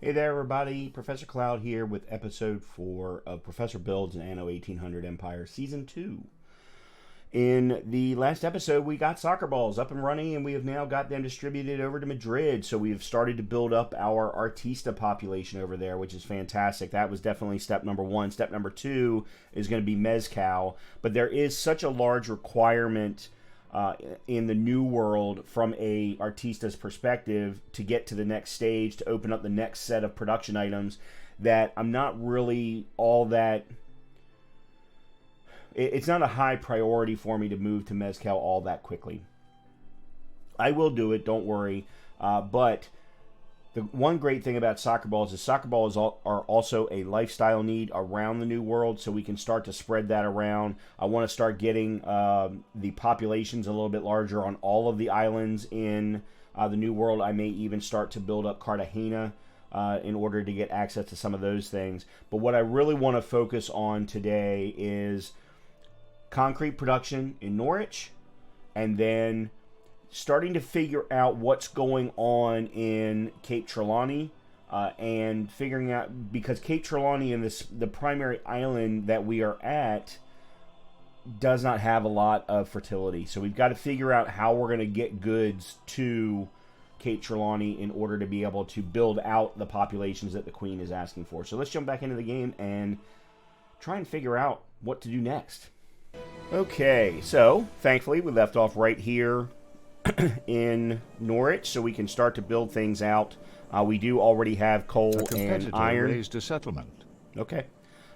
Hey there, everybody. Professor Cloud here with episode 4 of Professor Builds an Anno 1800 Empire Season 2. In the last episode, we got soccer balls up and running, and we have now got them distributed over to Madrid. So we've started to build up our artista population over there, which is fantastic. That was definitely step number 1. Step number 2 is going to be mezcal. But there is such a large requirement in the new world from a artista's perspective to get to the next stage, to open up the next set of production items, that I'm not really all that... It's not a high priority for me to move to mezcal all that quickly. I will do it, don't worry. But the one great thing about soccer balls is soccer balls are also a lifestyle need around the new world, so we can start to spread that around. I want to start getting the populations a little bit larger on all of the islands in the new world. I may even start to build up Cartagena in order to get access to some of those things. But what I really want to focus on today is concrete production in Norwich, and then starting to figure out what's going on in Cape Trelawney, and figuring out, because Cape Trelawney and the primary island that we are at does not have a lot of fertility. So we've got to figure out how we're going to get goods to Cape Trelawney in order to be able to build out the populations that the Queen is asking for. So let's jump back into the game and try and figure out what to do next. Okay, so thankfully we left off right here in Norwich, so we can start to build things out. We do already have coal and iron. Raised a settlement. Okay,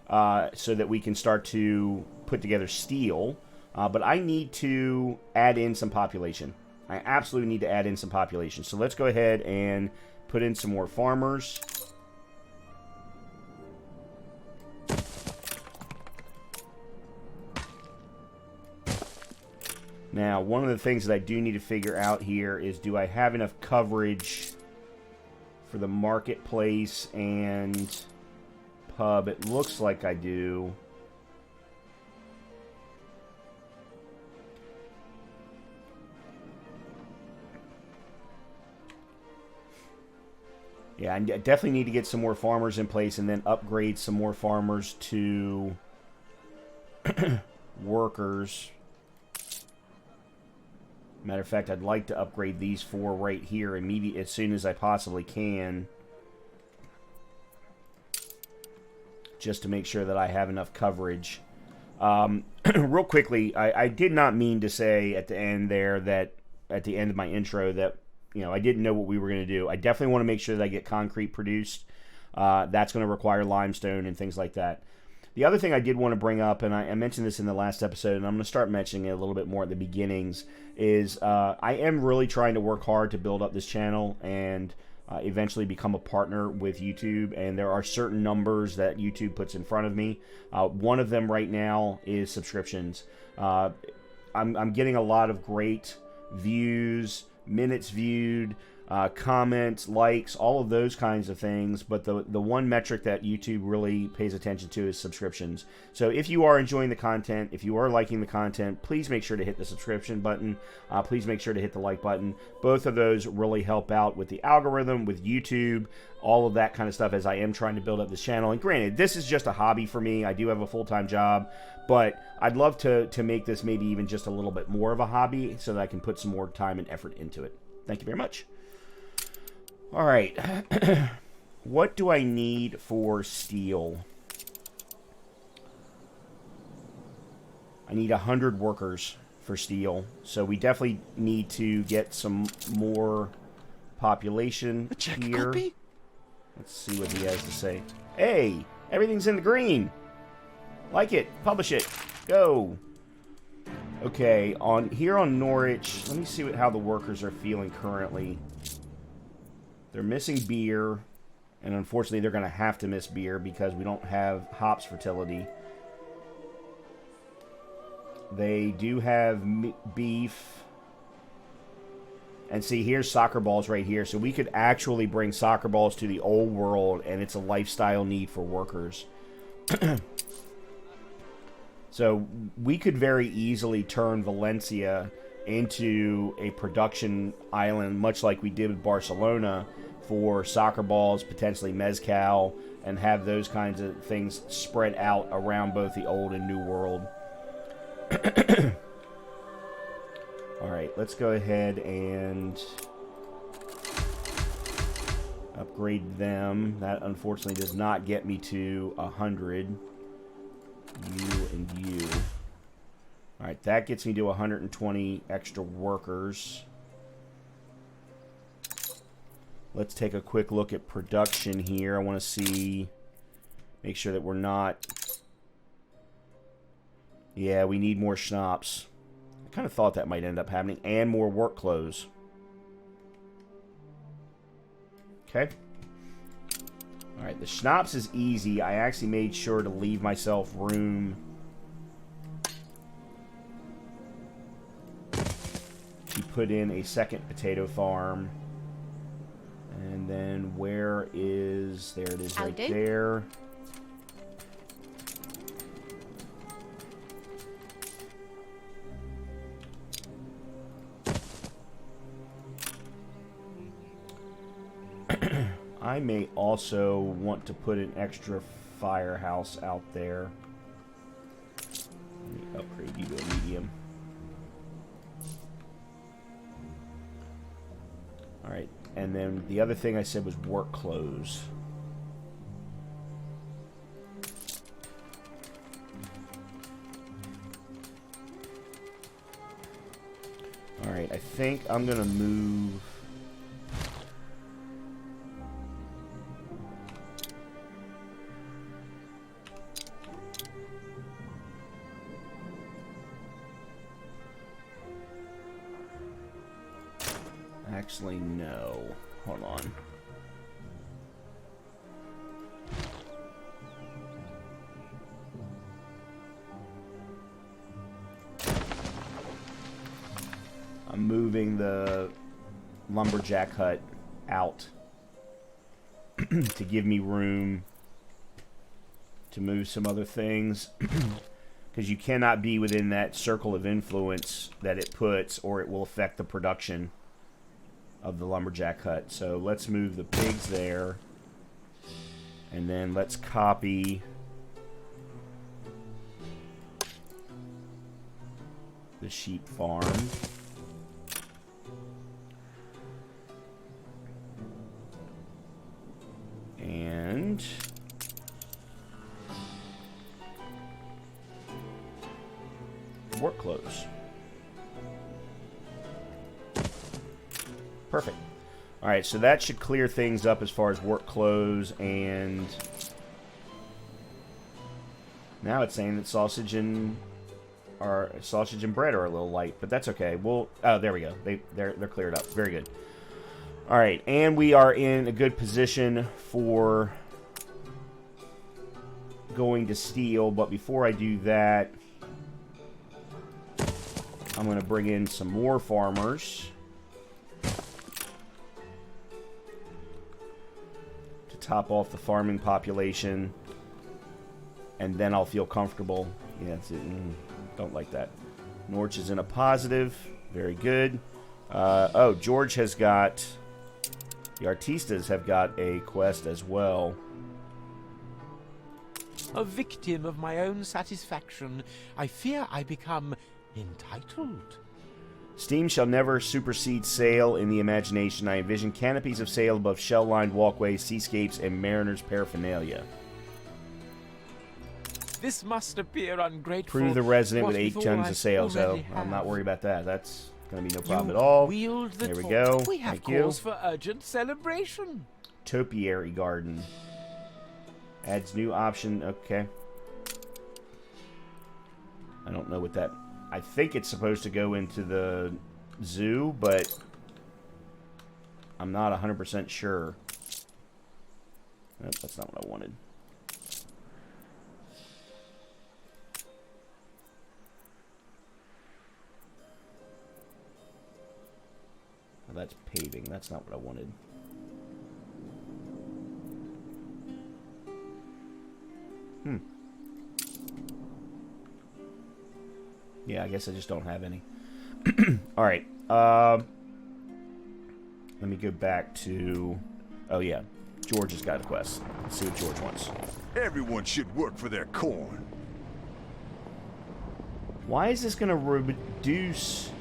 so that we can start to put together steel. But I need to add in some population. I absolutely need to add in some population. So let's go ahead and put in some more farmers. Now, one of the things that I do need to figure out here is, do I have enough coverage for the marketplace and pub? It looks like I do. Yeah, I definitely need to get some more farmers in place and then upgrade some more farmers to workers. Matter of fact, I'd like to upgrade these 4 right here immediately, as soon as I possibly can, just to make sure that I have enough coverage. Real quickly, I did not mean to say at the end there that, at the end of my intro, that, you know, I didn't know what we were going to do. I definitely want to make sure that I get concrete produced. That's going to require limestone and things like that. The other thing I did want to bring up, and I mentioned this in the last episode, and I'm going to start mentioning it a little bit more at the beginnings, is I am really trying to work hard to build up this channel and eventually become a partner with YouTube, and there are certain numbers that YouTube puts in front of me. One of them right now is subscriptions. I'm getting a lot of great views, minutes viewed, comments, likes, all of those kinds of things, but the one metric that YouTube really pays attention to is subscriptions. So if you are enjoying the content, if you are liking the content, please make sure to hit the subscription button. Please make sure to hit the like button. Both of those really help out with the algorithm, with YouTube, all of that kind of stuff, as I am trying to build up this channel. And granted, this is just a hobby for me. I do have a full-time job, but I'd love to make this maybe even just a little bit more of a hobby so that I can put some more time and effort into it. Thank you very much. All right, what do I need for steel? I need 100 workers for steel, so we definitely need to get some more population here. Copy? Let's see what he has to say. Hey, everything's in the green. Like it, publish it, go. Okay, here on Norwich, let me see how the workers are feeling currently. They're missing beer, and unfortunately they're going to have to miss beer because we don't have hops fertility. They do have beef. And see, here's soccer balls right here. So we could actually bring soccer balls to the old world, and it's a lifestyle need for workers. So we could very easily turn Valencia into a production island, much like we did with Barcelona, for soccer balls, potentially mezcal, and have those kinds of things spread out around both the old and new world. Alright, let's go ahead and upgrade them. That unfortunately does not get me to 100. You and you. Alright, that gets me to 120 extra workers. Let's take a quick look at production here. I want to see, make sure that we're not... Yeah, we need more schnapps. I kind of thought that might end up happening. And more work clothes. Okay. Alright, the schnapps is easy. I actually made sure to leave myself room to put in a second potato farm. And then where is... There it is right there. I may also want to put an extra firehouse out there. Let me upgrade you to a medium. Alright, and then the other thing I said was work clothes. Alright, I think I'm going to move... Actually, no. Hold on. I'm moving the lumberjack hut out to give me room to move some other things. Because you cannot be within that circle of influence that it puts, or it will affect the production of the lumberjack hut. So let's move the pigs there, and then let's copy the sheep farm. And work clothes. Perfect. Alright, so that should clear things up as far as work clothes, and now it's saying that sausage and bread are a little light, but that's okay. We'll there we go. They're cleared up. Very good. Alright, and we are in a good position for going to steel, but before I do that, I'm going to bring in some more farmers to top off the farming population, and then I'll feel comfortable. Yeah, don't like that. Norch is in a positive. Very good. Oh, George has got... The Artistas have got a quest as well. A victim of my own satisfaction, I fear I become entitled. Steam shall never supersede sail in the imagination. I envision canopies of sail above shell-lined walkways, seascapes, and mariners' paraphernalia. This must appear ungrateful. Prove the resident with 8 tons of sail, so I'm not worried about that. That's going to be no problem at all. There we go. We have calls for urgent celebration. Topiary garden. Adds new option. Okay. I don't know what that... I think it's supposed to go into the zoo, but I'm not 100% sure. Nope, that's not what I wanted. Well, that's paving. That's not what I wanted. Yeah, I guess I just don't have any. Alright. Let me go back to Oh, yeah. George has got a quest. Let's see what George wants. Everyone should work for their corn. Why is this going to reduce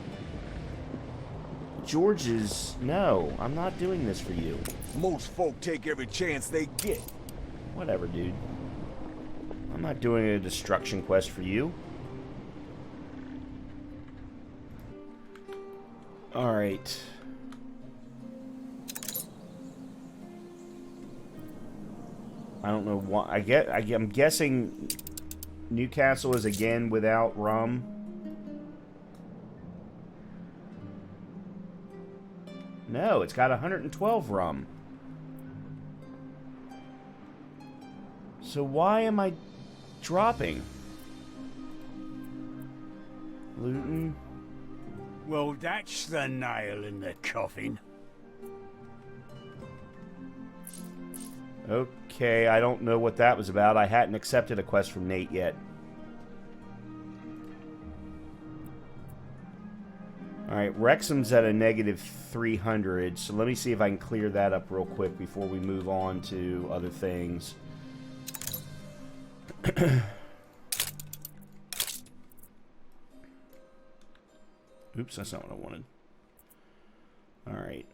George's... No, I'm not doing this for you. Most folk take every chance they get. Whatever, dude. I'm not doing a destruction quest for you. Alright. I don't know why. I'm guessing Newcastle is again without rum. No, it's got 112 rum. So why am I dropping? Luton. Well, that's the nail in the coffin. Okay, I don't know what that was about. I hadn't accepted a quest from Nate yet. Alright, Wrexham's at a negative 300, so let me see if I can clear that up real quick before we move on to other things. Oops, that's not what I wanted. Alright,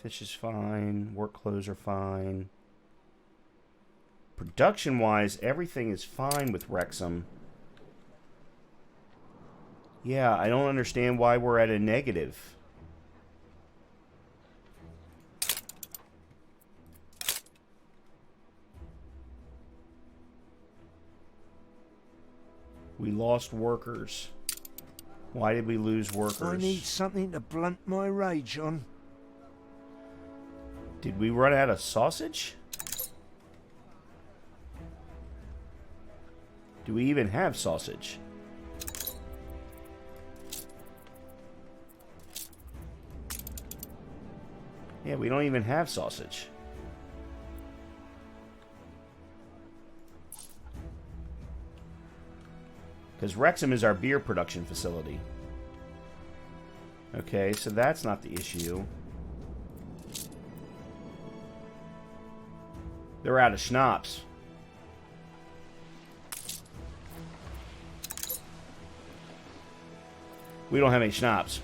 fish is fine, work clothes are fine. Production-wise, everything is fine with Wrexham. Yeah, I don't understand why we're at a negative. We lost workers. Why did we lose workers? I need something to blunt my rage on. Did we run out of sausage? Do we even have sausage? Yeah, we don't even have sausage. Because Wrexham is our beer production facility. Okay, so that's not the issue. They're out of schnapps. We don't have any schnapps.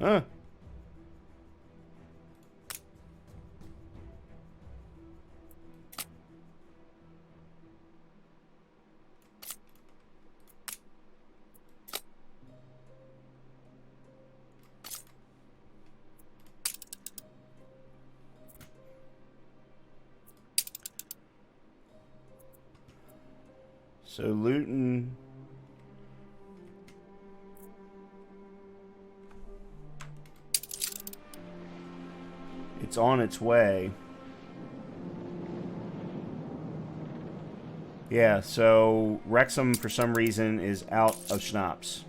Huh? So Luton... It's on its way. Yeah, so Wrexham, for some reason, is out of schnapps.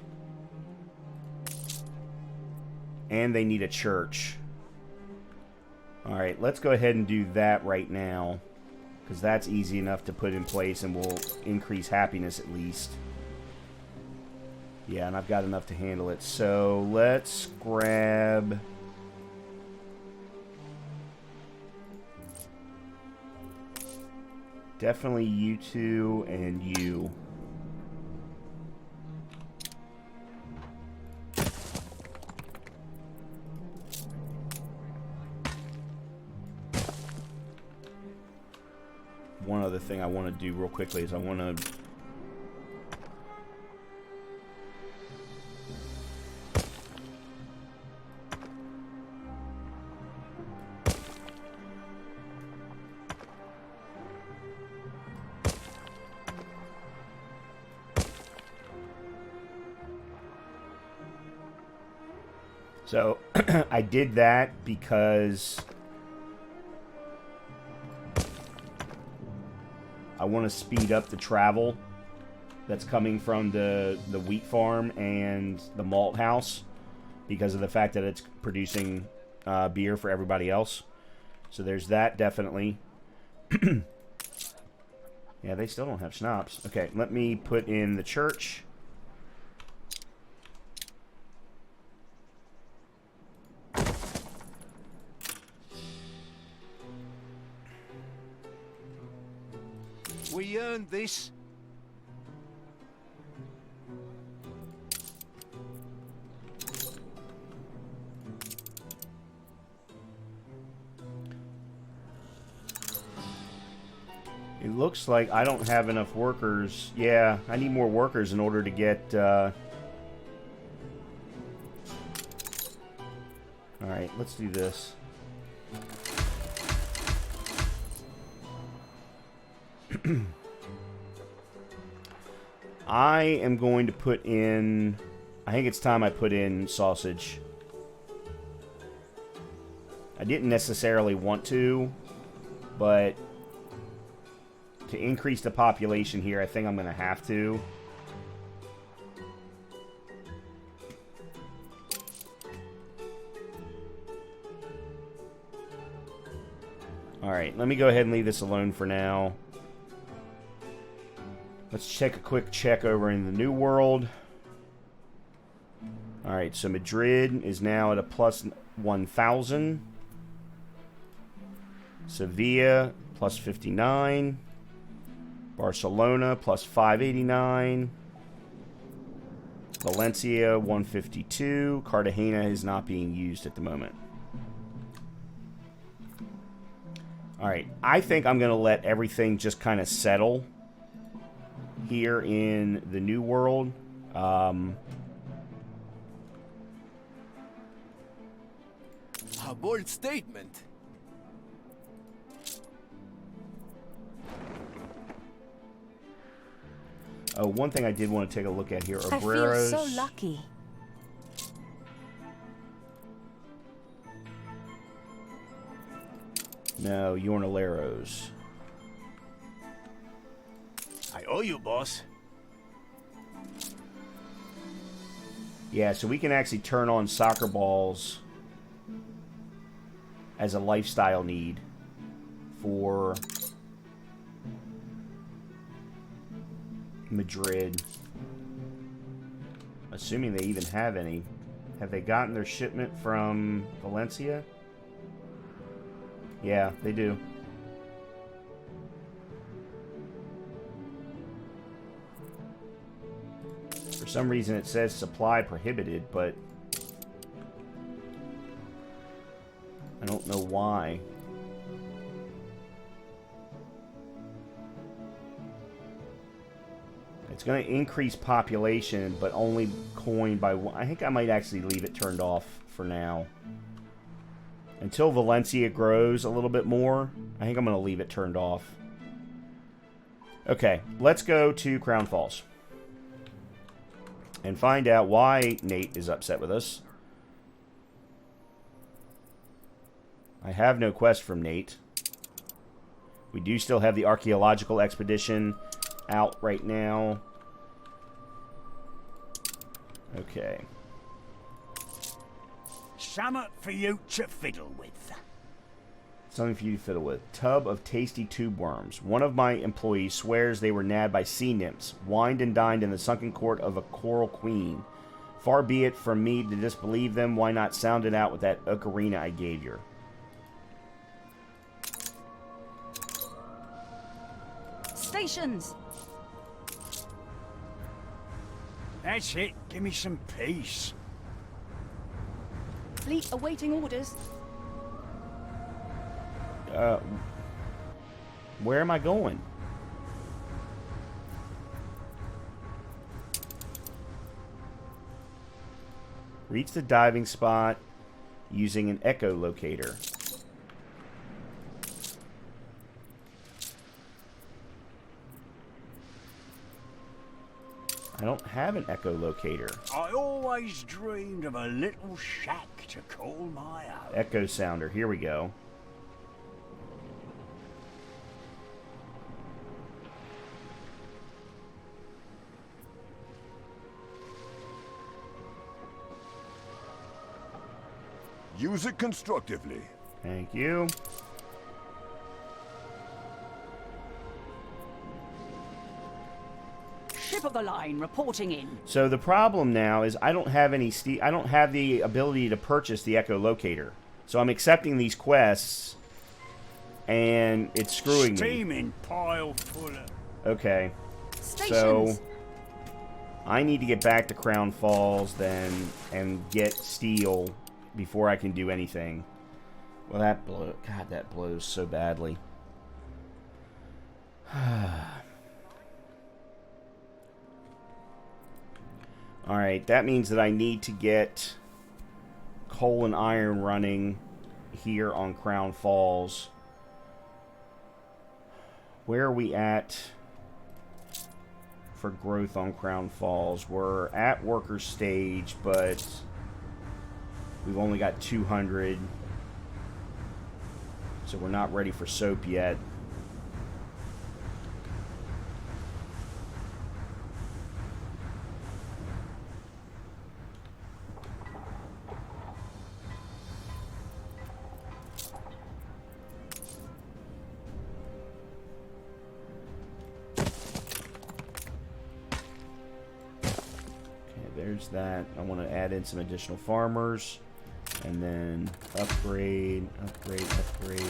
And they need a church. Alright, let's go ahead and do that right now. Because that's easy enough to put in place and will increase happiness at least. Yeah, and I've got enough to handle it. So let's grab... Definitely you two and you. One other thing I want to do real quickly is I want to... So, I did that because I want to speed up the travel that's coming from the wheat farm and the malt house. because of the fact that it's producing beer for everybody else. So there's that, definitely. Yeah, they still don't have schnapps. Okay, let me put in the church. We earned this. It looks like I don't have enough workers. Yeah, I need more workers in order to get... Alright, let's do this. I am going to put in... I think it's time I put in sausage. I didn't necessarily want to, but to increase the population here, I think I'm going to have to. Alright, let me go ahead and leave this alone for now. Let's check a quick check over in the New World. Alright, so Madrid is now at a plus 1,000. Sevilla, plus 59. Barcelona, plus 589. Valencia, 152. Cartagena is not being used at the moment. Alright, I think I'm going to let everything just kind of settle here in the New World. A bold statement. Oh, one thing I did want to take a look at here. I feel Obreros. so lucky. No, Jornaleros. I owe you, boss. Yeah, so we can actually turn on soccer balls as a lifestyle need for Madrid. Assuming they even have any. Have they gotten their shipment from Valencia? Yeah, they do. For some reason it says supply prohibited, but I don't know why. It's going to increase population, but only coin by one. I think I might actually leave it turned off for now. Until Valencia grows a little bit more, I think I'm going to leave it turned off. Okay, let's go to Crown Falls and find out why Nate is upset with us. I have no quest from Nate. We do still have the archaeological expedition out right now. Okay. Something for you to fiddle with. Something for you to fiddle with. Tub of tasty tube worms. One of my employees swears they were nabbed by sea nymphs, wined and dined in the sunken court of a coral queen. Far be it from me to disbelieve them. Why not sound it out with that ocarina I gave you? Stations! That's it. Give me some peace. Fleet awaiting orders. Where am I going? Reach the diving spot using an echolocator. I don't have an echolocator. I always dreamed of a little shack to call my own. Echo sounder. Here we go. Use it constructively. Thank you. Ship of the line reporting in. So the problem now is I don't have any I don't have the ability to purchase the echolocator. So I'm accepting these quests, and it's screwing me. Steaming pile full of... Okay. Stations. So I need to get back to Crown Falls then and get steel before I can do anything. Well, that God, that blows so badly. Alright, that means that I need to get coal and iron running here on Crown Falls. Where are we at for growth on Crown Falls? We're at worker stage, but we've only got 200. So we're not ready for soap yet. There's that. I want to add in some additional farmers. And then upgrade, upgrade, upgrade.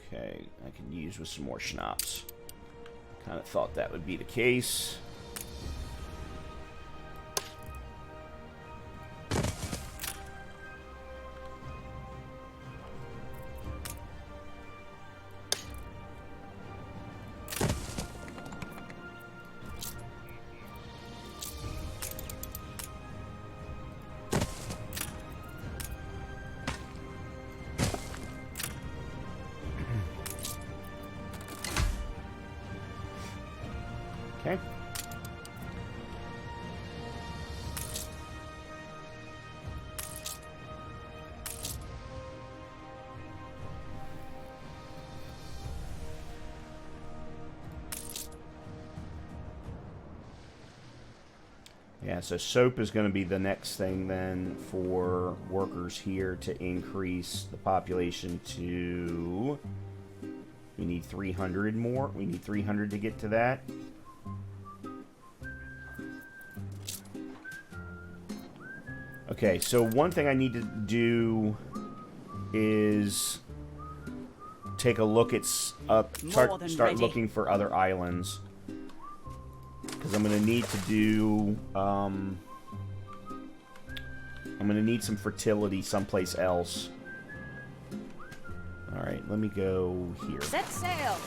Okay, I can use with some more schnapps. Kind of thought that would be the case. Okay. Yeah, so soap is going to be the next thing then for workers here to increase the population to... We need 300 more. We need 300 to get to that. Okay, so one thing I need to do is take a look at start looking for other islands, because I'm gonna need to do I'm gonna need some fertility someplace else. All right, let me go here. Set sail.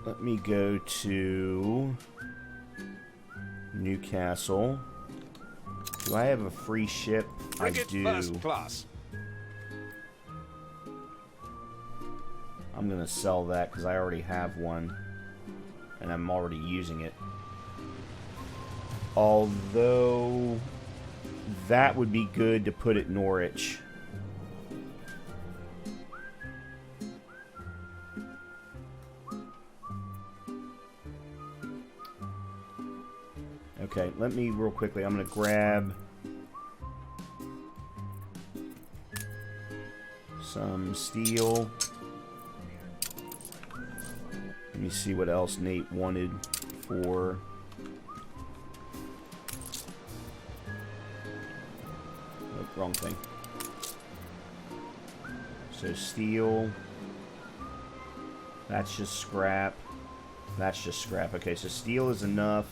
Let me go to Newcastle. Do I have a free ship? Frigate I do. First class. I'm gonna sell that because I already have one, and I'm already using it. Although that would be good to put at Norwich. Okay, let me real quickly. I'm gonna grab some steel. Let me see what else Nate wanted for... Nope, wrong thing. So steel. That's just scrap. That's just scrap. Okay, so steel is enough.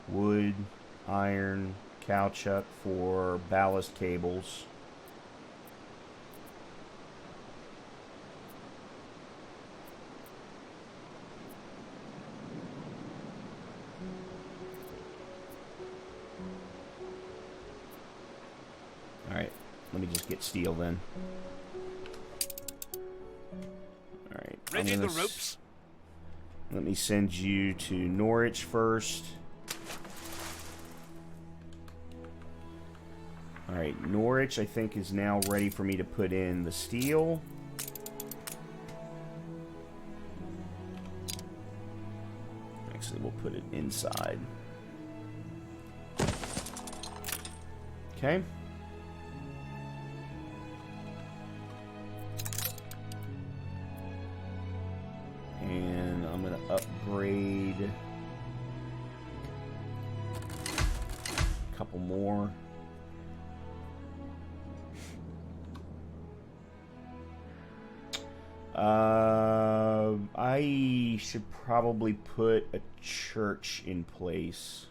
Wood, iron, cowchuck for ballast cables. Alright, let me just get steel then. Ready I'm the gonna ropes? let me send you to Norwich first. Alright, Norwich I think is now ready for me to put in the steel. Actually, we'll put it inside. Okay. And I'm going to upgrade a couple more. I should probably put a church in place.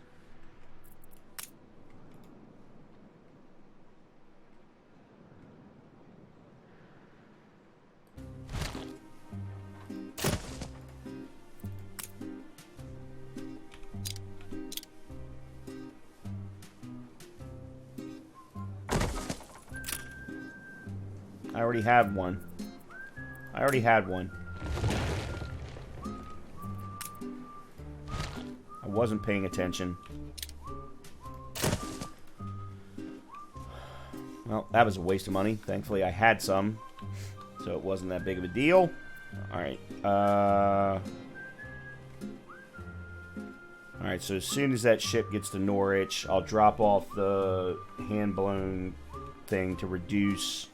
I already have one. I already had one. I wasn't paying attention. Well, that was a waste of money. Thankfully, I had some, so it wasn't that big of a deal. Alright. Alright, so as soon as that ship gets to Norwich, I'll drop off the hand-blown thing to reduce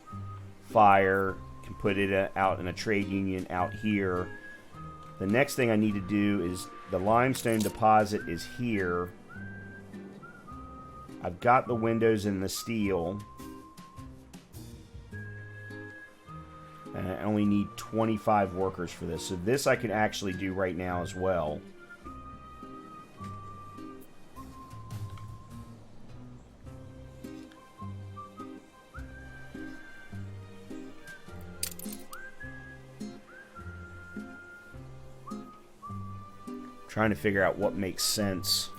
fire. Can put it out in a trade union out here. The next thing I need to do is the limestone deposit is here. I've got the windows and the steel. And I only need 25 workers for this. So this I can actually do right now as well. Trying to figure out what makes sense.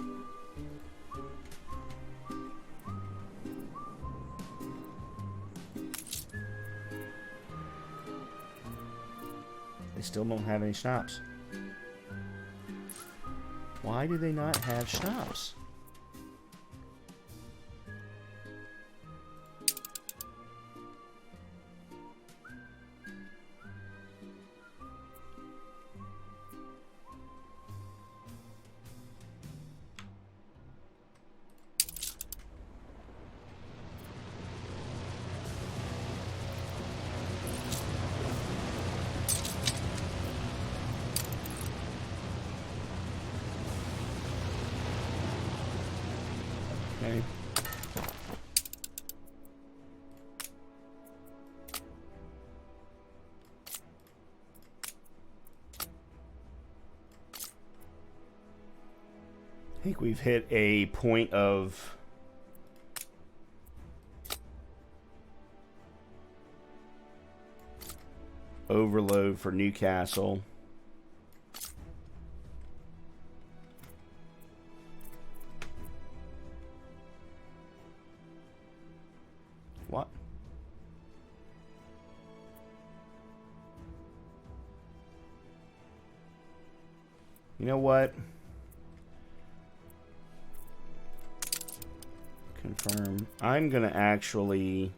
They still don't have any schnapps. Why do they not have schnapps? Okay. I think we've hit a point of overload for Newcastle. What? You know what? Confirm. I'm gonna actually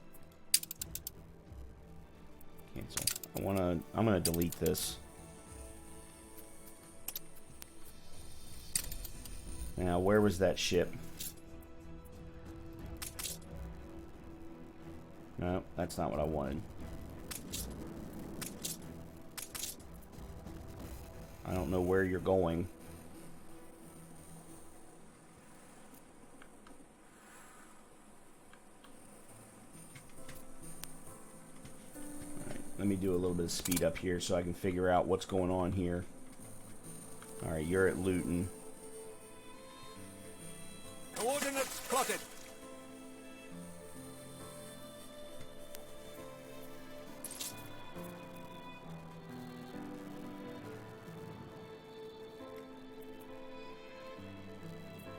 cancel. I'm gonna delete this. Now, where was that ship? No, that's not what I wanted. I don't know where you're going. Alright, let me do a little bit of speed up here so I can figure out what's going on here. Alright, you're at Luton. Coordinates plotted.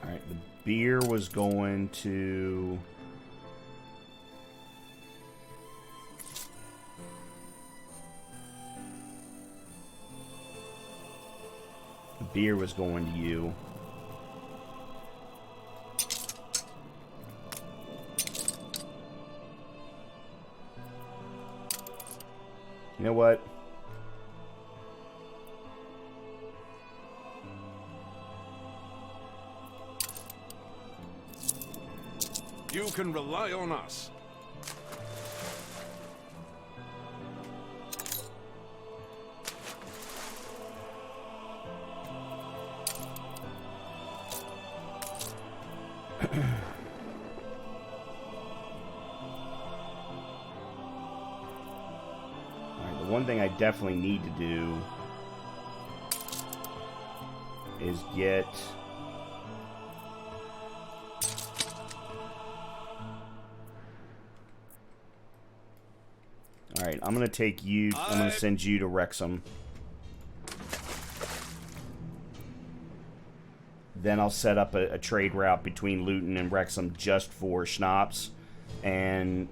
Alright, the beer was going to... beer was going to you. You know what? You can rely on us. Alright, the one thing I definitely need to do is get... Alright, I'm going to take you... I'm going to send you to Wrexham. Then I'll set up a trade route between Luton and Wrexham just for schnapps. And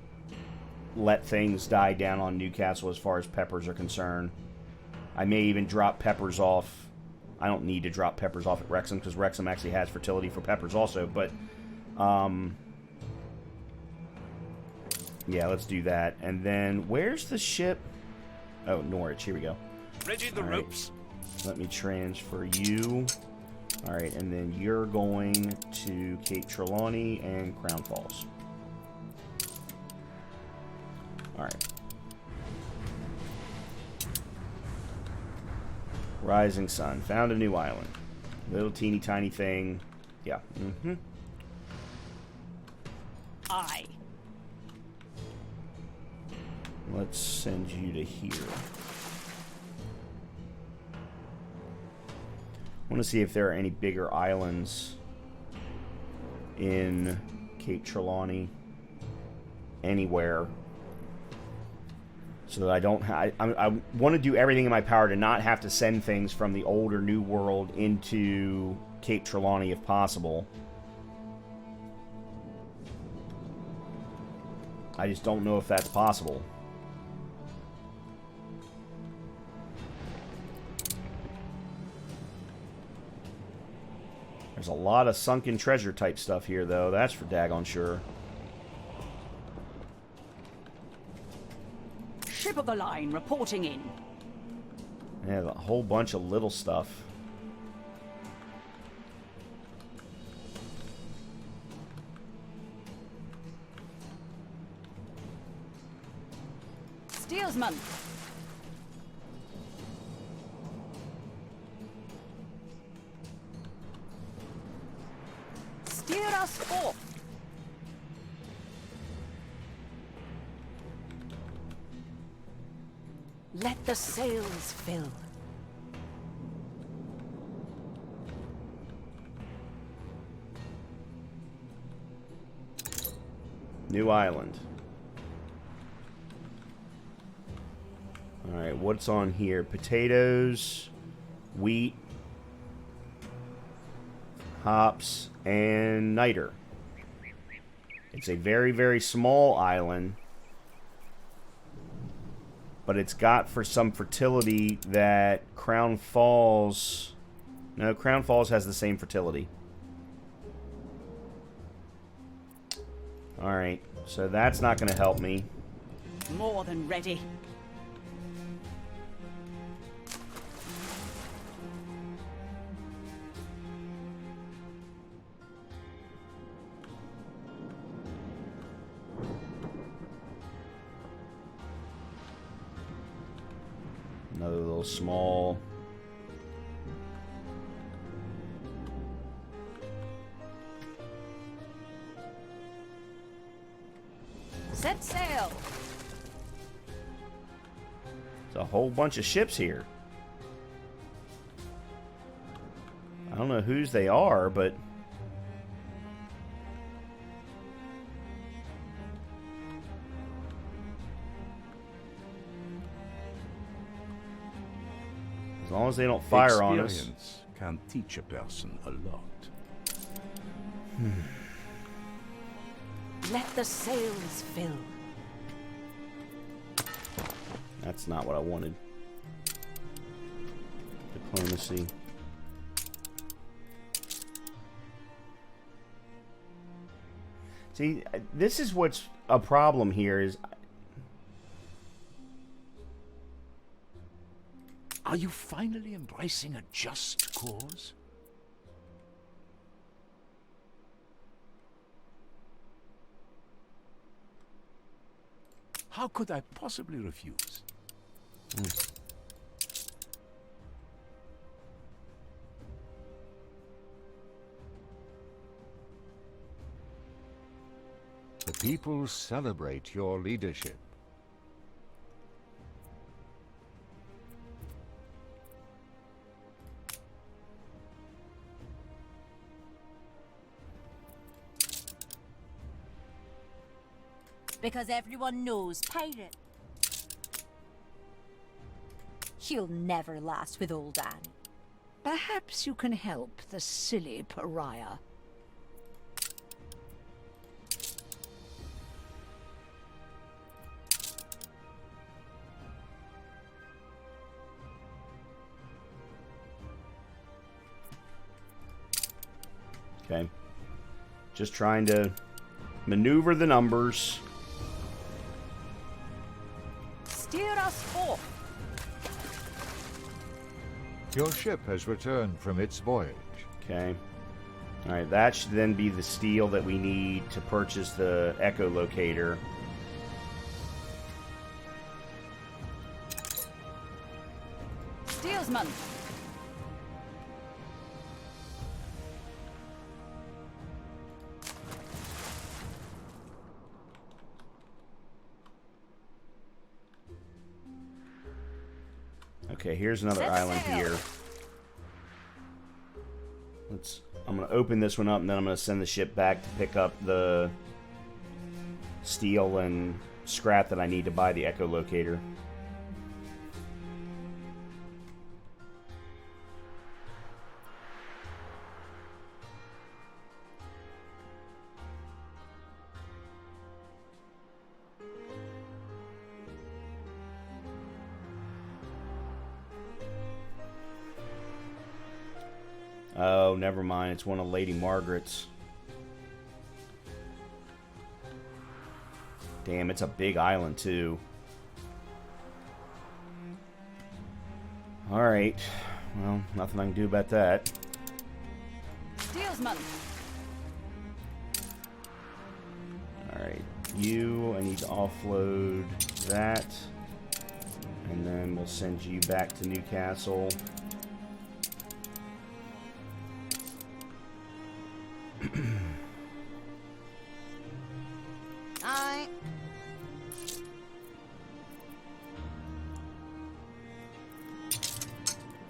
let things die down on Newcastle as far as peppers are concerned. I may even drop peppers off. I don't need to drop peppers off at Wrexham because Wrexham actually has fertility for peppers also. But, yeah, let's do that. And then, where's the ship? Oh, Norwich. Here we go. Ready the ropes. Let me transfer you. Alright, and then you're going to Cape Trelawney and Crown Falls. Alright. Rising Sun. Found a new island. Little teeny tiny thing. Yeah. Mm-hmm. Aye. Let's send you to here. I want to see if there are any bigger islands in Cape Trelawney. Anywhere. So that I don't I want to do everything in my power to not have to send things from the old or new world into Cape Trelawney if possible. I just don't know if that's possible. There's a lot of sunken treasure type stuff here, though. That's for daggone sure. Ship of the line reporting in. Yeah, a whole bunch of little stuff. Steelsman. Steer us forth. Let the sails fill. New island. Alright, what's on here? Potatoes, wheat, hops, and niter. It's a very, very small island. But it's got for some fertility that Crown Falls... No, Crown Falls has the same fertility. Alright, so that's not going to help me. More than ready. Another little small... Set sail. There's a whole bunch of ships here. I don't know whose they are, but... As long as they don't fire on us. Experience can teach a person a lot. Let the sails fill. That's not what I wanted. Diplomacy. See, this is what's a problem here is... Are you finally embracing a just cause? How could I possibly refuse? The people celebrate your leadership. Because everyone knows pirate. She'll never last with old Anne. Perhaps you can help the silly pariah. Okay. Just trying to maneuver the numbers. Steer us forth. Your ship has returned from its voyage. Okay. Alright, that should then be the steel that we need to purchase the echolocator. Steersman. Okay, here's another Set island sail. here. I'm going to open this one up, and then I'm going to send the ship back to pick up the steel and scrap that I need to buy the echolocator. Oh, never mind. It's one of Lady Margaret's. Damn, it's a big island, too. Alright. Well, nothing I can do about that. Steersman. Alright. You, I need to offload that. And then we'll send you back to Newcastle. Aye.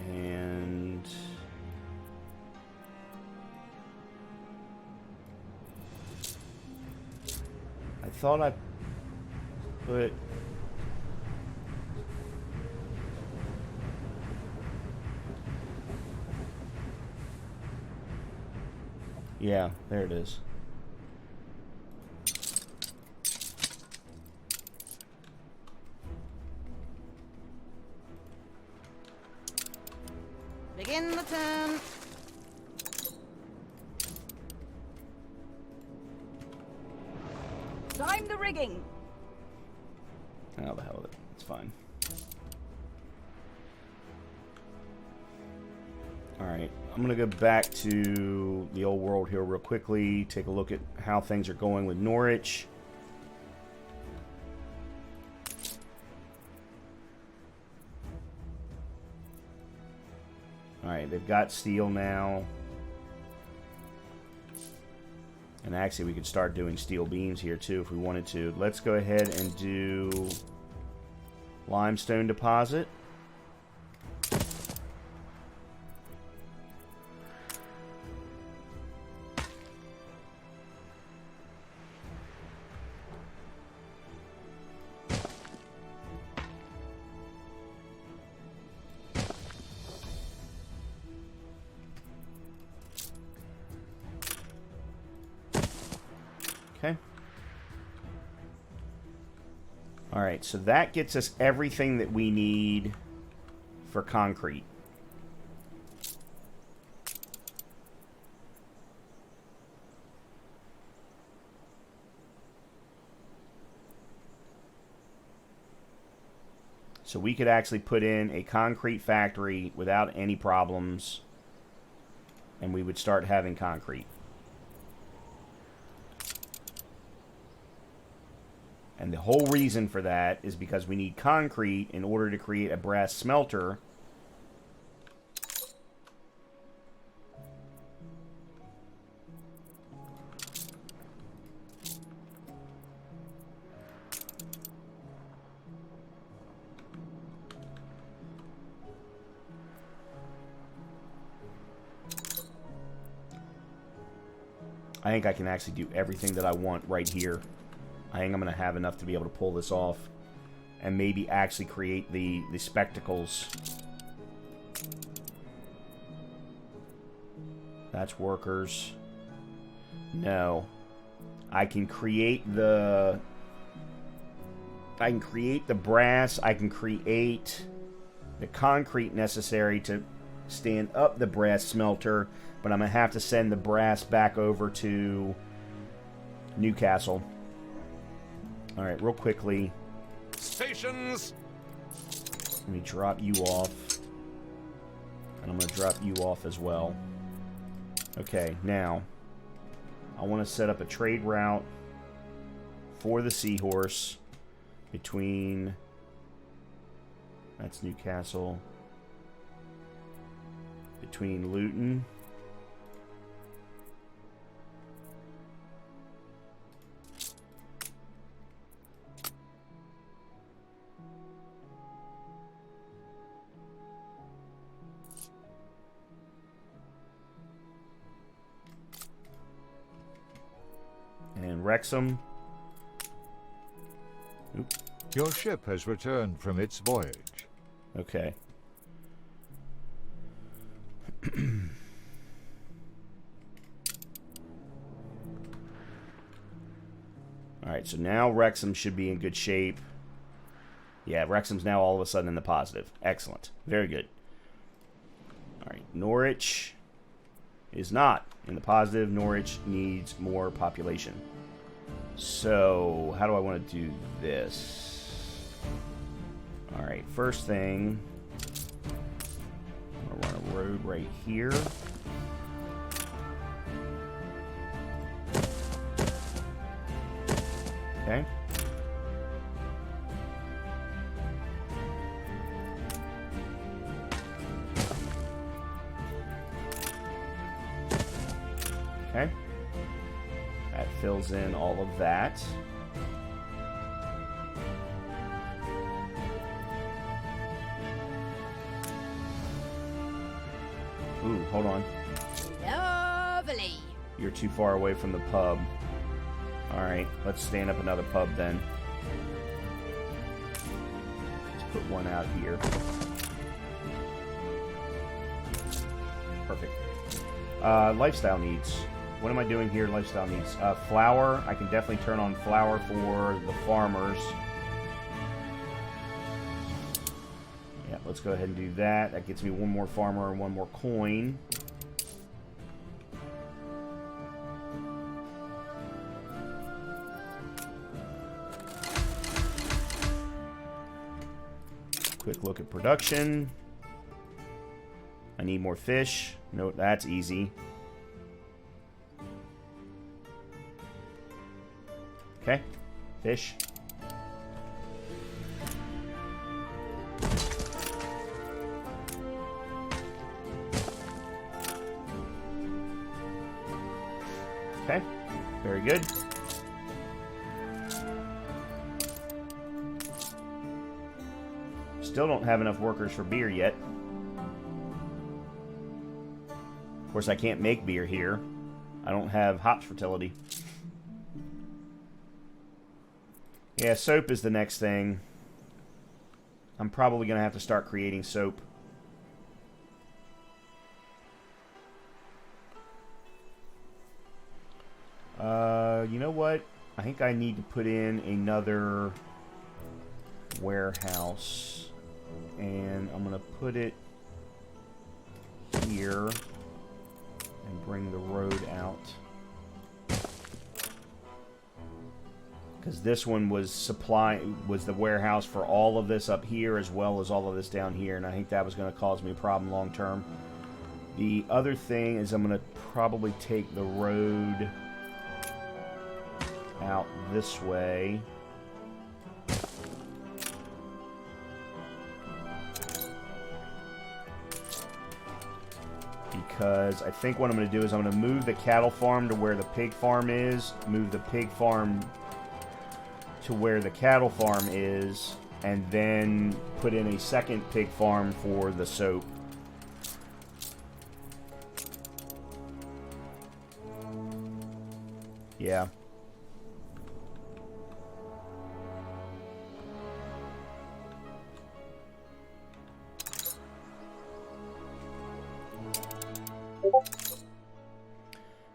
And I thought I put yeah, there it is. Begin the turn. Climb the rigging. Oh, the hell with it. It's fine. Alright, I'm going to go back to the old world here real quickly, take a look at how things are going with Norwich. Alright, they've got steel now. And actually, we could start doing steel beams here too if we wanted to. Let's go ahead and do limestone deposit. Okay. Alright, so that gets us everything that we need for concrete. So we could actually put in a concrete factory without any problems, and we would start having concrete. And the whole reason for that is because we need concrete in order to create a brass smelter. I think I can actually do everything that I want right here. I think I'm going to have enough to be able to pull this off. And maybe actually create the spectacles. That's workers. No. I can create the... I can create the brass. I can create the concrete necessary to stand up the brass smelter. But I'm going to have to send the brass back over to Newcastle. Alright, real quickly. Stations! Let me drop you off. And I'm going to drop you off as well. Okay, now. I want to set up a trade route for the Seahorse between... That's Newcastle. Between Luton... and Wrexham. Oops. Your ship has returned from its voyage. Okay. Alright, so now Wrexham should be in good shape. Yeah, Wrexham's now all of a sudden in the positive. Excellent. Very good. Alright, Norwich is not in the positive. Norwich needs more population. So, how do I want to do this? Alright, first thing, I'm going to run a road right here. Okay. Okay. That fills in all of that. Ooh, hold on. Lovely. You're too far away from the pub. Alright, let's stand up another pub then. Let's put one out here. Perfect. Lifestyle needs. What am I doing here? Lifestyle needs. Flour. I can definitely turn on flour for the farmers. Yeah, let's go ahead and do that. That gets me one more farmer and one more coin. Quick look at production. I need more fish. No, that's easy. Okay, fish. Okay, very good. Still don't have enough workers for beer yet. Of course, I can't make beer here. I don't have hops fertility. Yeah, soap is the next thing. I'm probably going to have to start creating soap. You know what? I think I need to put in another warehouse. And I'm going to put it here and bring the road out. because this one was the warehouse for all of this up here as well as all of this down here, and I think that was going to cause me a problem long term. The other thing is I'm going to probably take the road out this way. Because I think what I'm going to do is I'm going to move the cattle farm to where the pig farm is, move the pig farm to where the cattle farm is, and then put in a second pig farm for the soap. Yeah.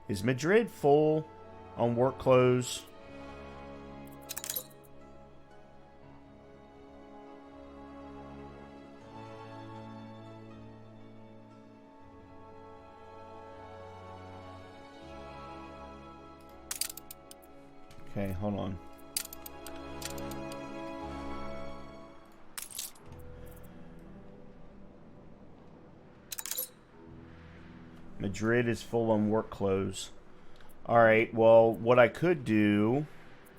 Is Madrid full on work clothes? Okay, hold on. Madrid is full on work clothes. Alright, well, what I could do...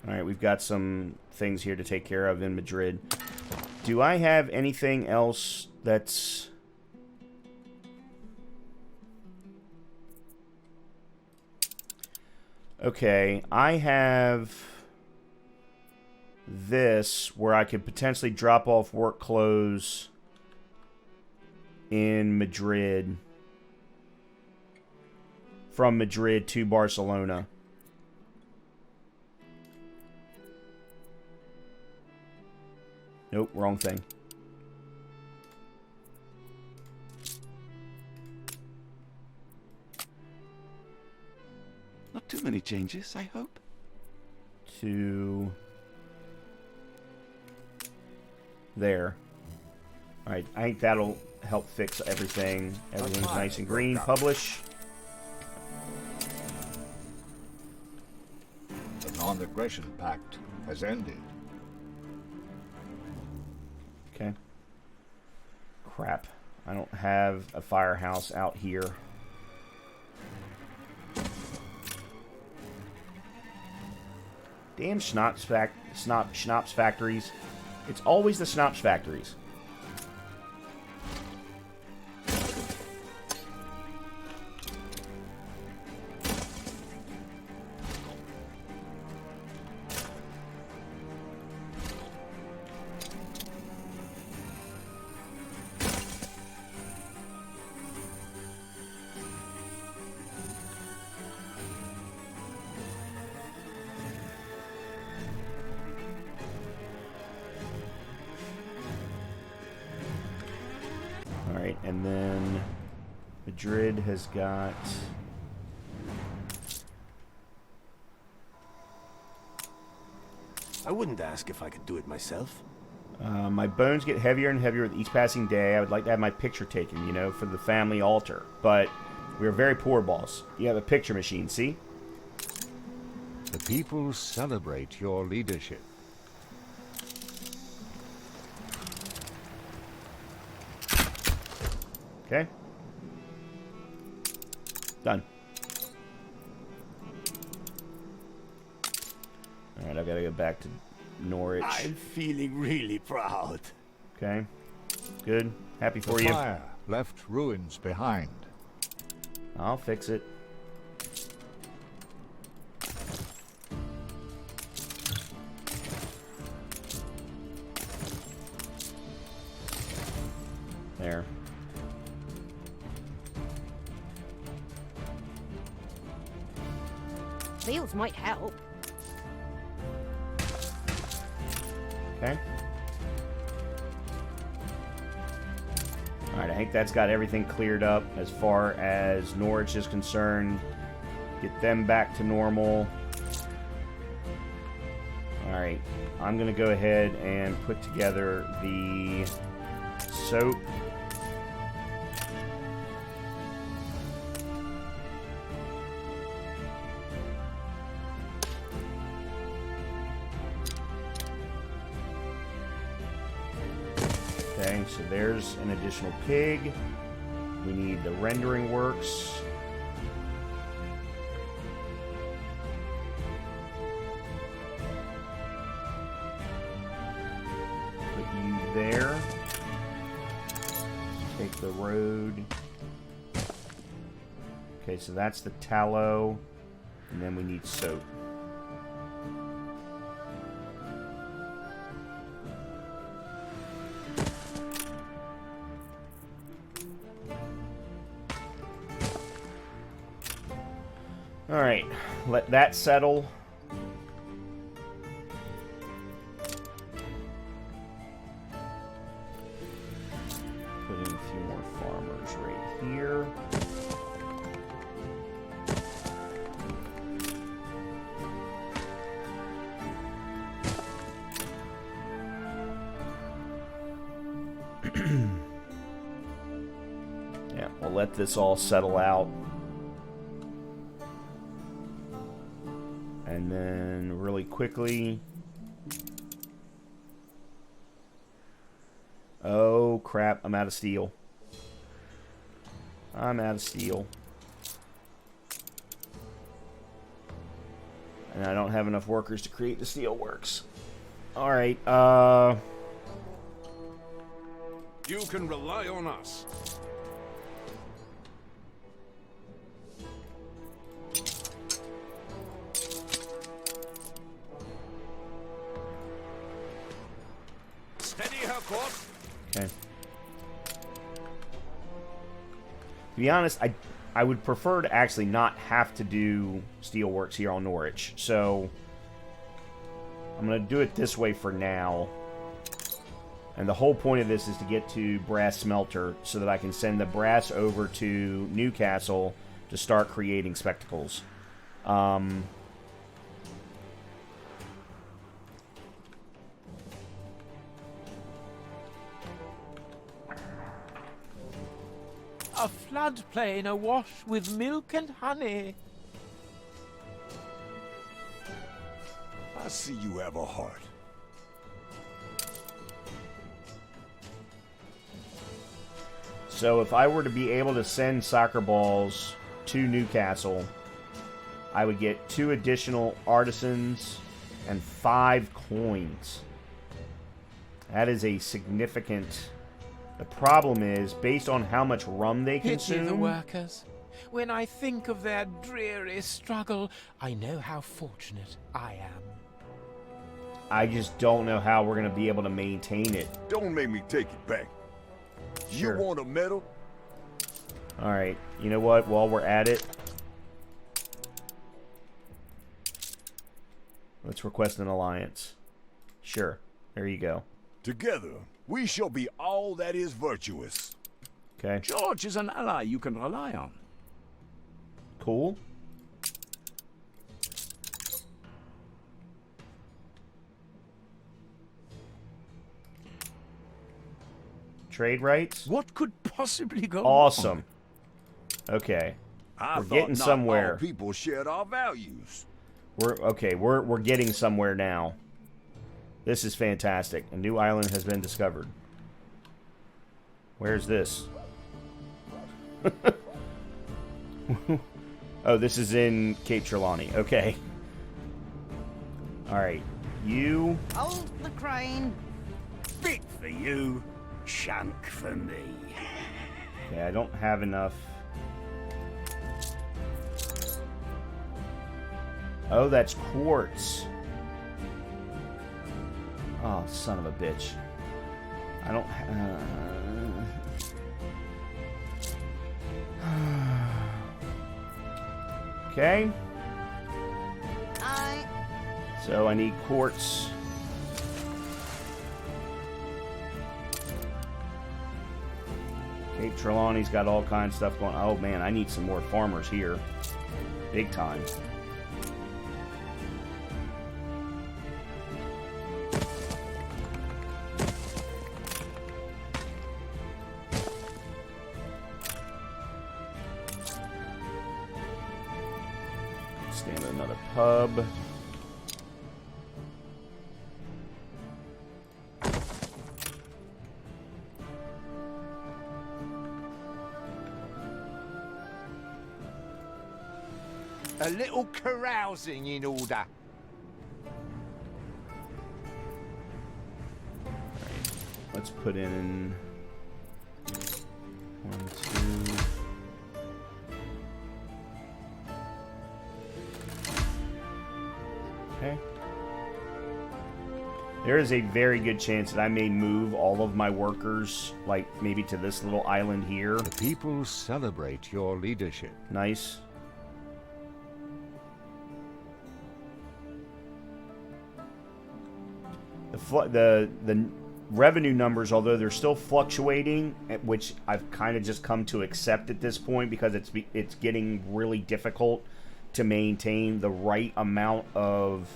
Alright, we've got some things here to take care of in Madrid. Do I have anything else that's... Okay, I have this where I could potentially drop off work clothes in Madrid. From Madrid to Barcelona. Nope, wrong thing. Not too many changes, I hope. To there. Alright, I think that'll help fix everything. Everything's nice and green. Publish. The non-aggression pact has ended. Okay. Crap. I don't have a firehouse out here. Damn schnapps factories. It's always the schnapps factories. Alright, and then Madrid has got... I wouldn't ask if I could do it myself. My bones get heavier and heavier with each passing day. I would like to have my picture taken, you know, for the family altar. But we are very poor, boss. You have a picture machine, see? The people celebrate your leadership. Okay. Done. Alright, I've got to go back to Norwich. I'm feeling really proud. Okay. Good. Happy for The you. fire left ruins behind. I'll fix it. There. Fields might help. Okay. Alright, I think that's got everything cleared up as far as Norwich is concerned. Get them back to normal. Alright, I'm going to go ahead and put together the soap. so there's an additional pig. We need the rendering works. Put you there. Take the road. Okay, so that's the tallow. And then we need soap. Alright, let that settle. Put in a few more farmers right here. Yeah, we'll let this all settle out. And then really quickly... Oh, crap. I'm out of steel. I'm out of steel. And I don't have enough workers to create the steel works. Alright, You can rely on us. Steady her course. Okay. To be honest, I would prefer to actually not have to do steelworks here on Norwich. So I'm going to do it this way for now. And the whole point of this is to get to Brass Smelter so that I can send the brass over to Newcastle to start creating spectacles. A floodplain awash with milk and honey. I see you have a heart. So if I were to be able to send soccer balls to Newcastle, I would get 2 additional artisans and 5 coins. That is a significant... The problem is, based on how much rum they Pity consume... the workers. When I think of their dreary struggle, I know how fortunate I am. I just don't know how we're going to be able to maintain it. Don't make me take it back. Sure. You want a medal? Alright, you know what? While we're at it... Let's request an alliance. Sure. There you go. Together, we shall be all that is virtuous. Okay. George is an ally you can rely on. Cool. Trade rights? What could possibly go Awesome. Okay. I We're thought getting not somewhere. all people shared our values. We're getting somewhere now. This is fantastic. A new island has been discovered. Where's this? Oh, this is in Cape Trelawney. Okay. Alright. You... Hold the crane. Bit for you, chunk for me. Okay, I don't have enough... Oh, that's quartz. Oh, son of a bitch. I don't... Okay. So I need quartz. Cape Trelawney's got all kinds of stuff going on. Oh man, I need some more farmers here. Big time. Stand at another pub. A little carousing in order. Let's put in 1, 2. Okay. There is a very good chance that I may move all of my workers, like maybe to this little island here. The people celebrate your leadership. Nice. The revenue numbers, although they're still fluctuating, which I've kind of just come to accept at this point because it's getting really difficult to maintain the right amount of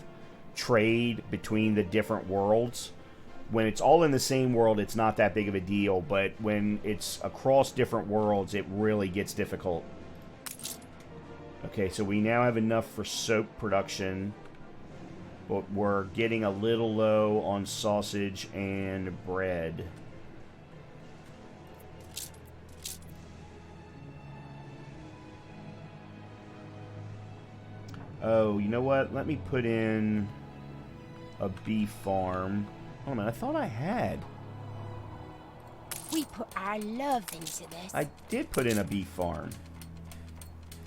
trade between the different worlds. When it's all in the same world, it's not that big of a deal, but when it's across different worlds, it really gets difficult. Okay, so we now have enough for soap production, but we're getting a little low on sausage and bread. Oh, you know what? Let me put in a beef farm. Oh man, I thought I had. We put our love into this. I did put in a beef farm.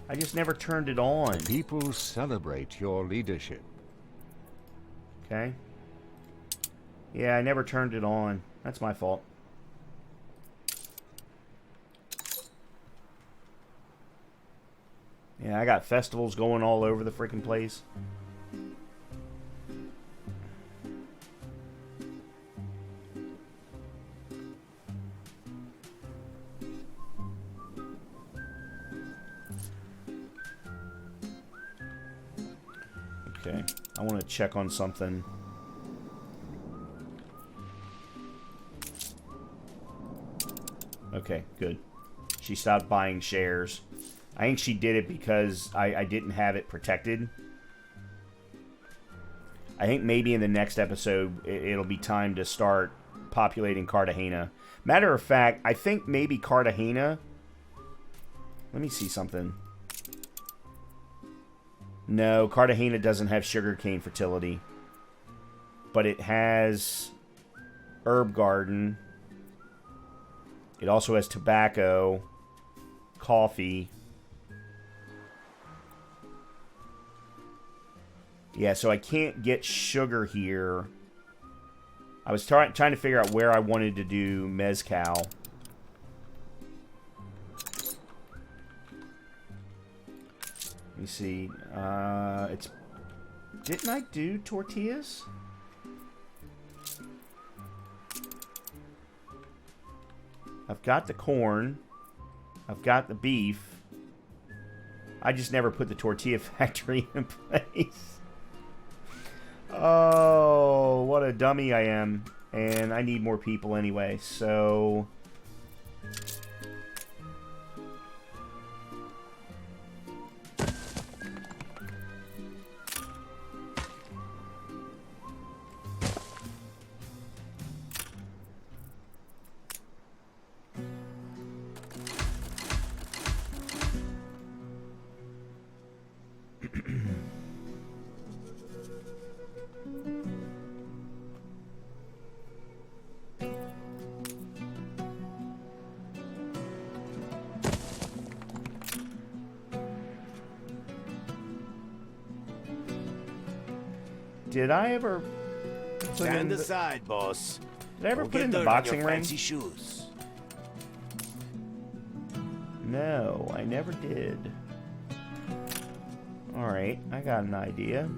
I just never turned it on. People celebrate your leadership. Okay. Yeah, I never turned it on. That's my fault. Yeah, I got festivals going all over the freaking place. Okay, I want to check on something. Okay, good. She stopped buying shares. I think she did it because I didn't have it protected. I think maybe in the next episode, it'll be time to start populating Cartagena. Matter of fact, I think maybe Cartagena... Let me see something. No, Cartagena doesn't have sugarcane fertility. But it has herb garden. It also has tobacco, coffee. Yeah, so I can't get sugar here. I was trying to figure out where I wanted to do mezcal. Let me see. Didn't I do tortillas? I've got the corn. I've got the beef. I just never put the tortilla factory in place. Oh, what a dummy I am. And I need more people anyway, so... Did I ever put Stand in aside, boss. Did I ever Don't put get in the dirt on boxing your ring? fancy shoes. No, I never did. Alright, I got an idea.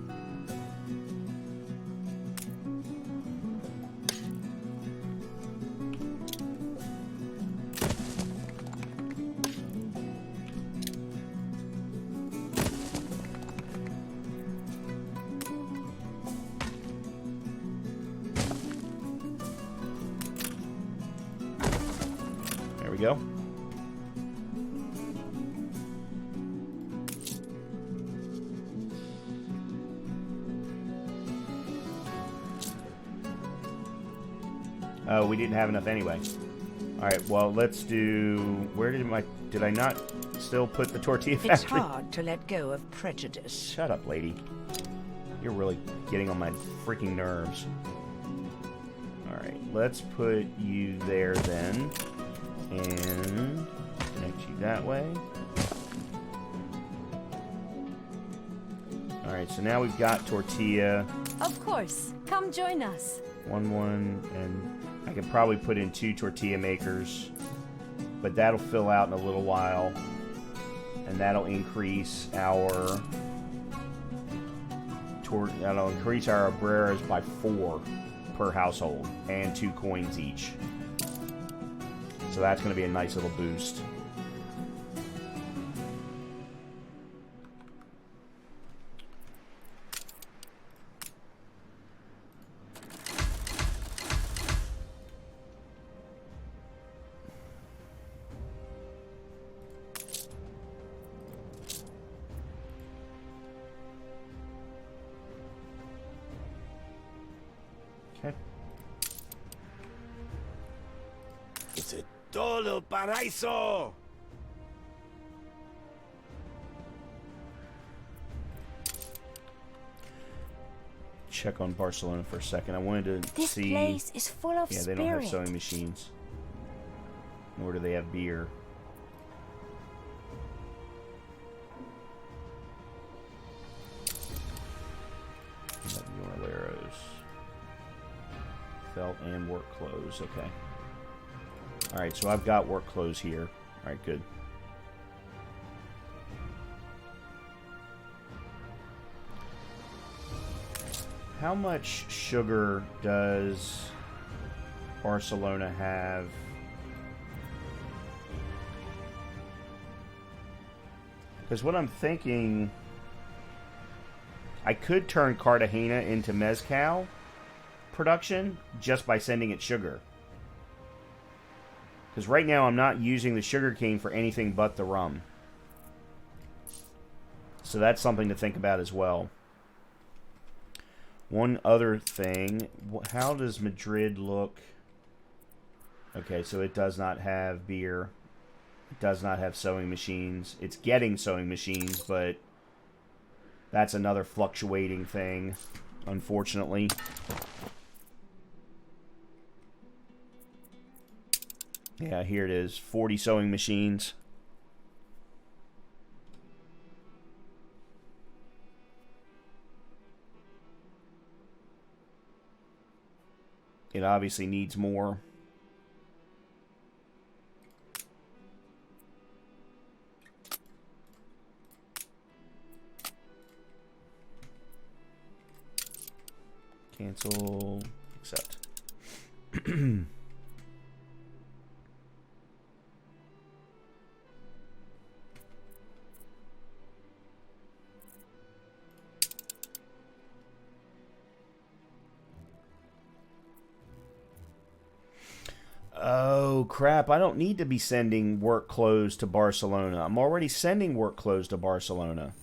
There we go. Oh, we didn't have enough anyway. Alright, well, let's do... Where did I not still put the tortilla factory? It's hard to let go of prejudice. Shut up, lady. You're really getting on my freaking nerves. Alright, let's put you there then. And connect you that way. Alright, so now we've got tortilla. Of course. Come join us. One, and I could probably put in 2 tortilla makers. But that'll fill out in a little while. And that'll increase our... That'll increase our obreras by 4 per household. And 2 coins each. So that's going to be a nice little boost. Okay. It's a todo paraíso. Check on Barcelona for a second. I wanted to This see... place is full of Yeah, they spirit. don't have sewing machines. Nor do they have beer. Arrows. Felt and work clothes. Okay. Alright, so I've got work clothes here. Alright, good. How much sugar does Barcelona have? Because what I'm thinking, I could turn Cartagena into mezcal production just by sending it sugar. Because right now I'm not using the sugar cane for anything but the rum. So that's something to think about as well. One other thing, how does Madrid look? Okay, so it does not have beer. It does not have sewing machines. It's getting sewing machines, but that's another fluctuating thing, unfortunately. Yeah, here it is. 40 sewing machines. It obviously needs more. Cancel. Accept. Oh, crap. I don't need to be sending work clothes to Barcelona. I'm already sending work clothes to Barcelona.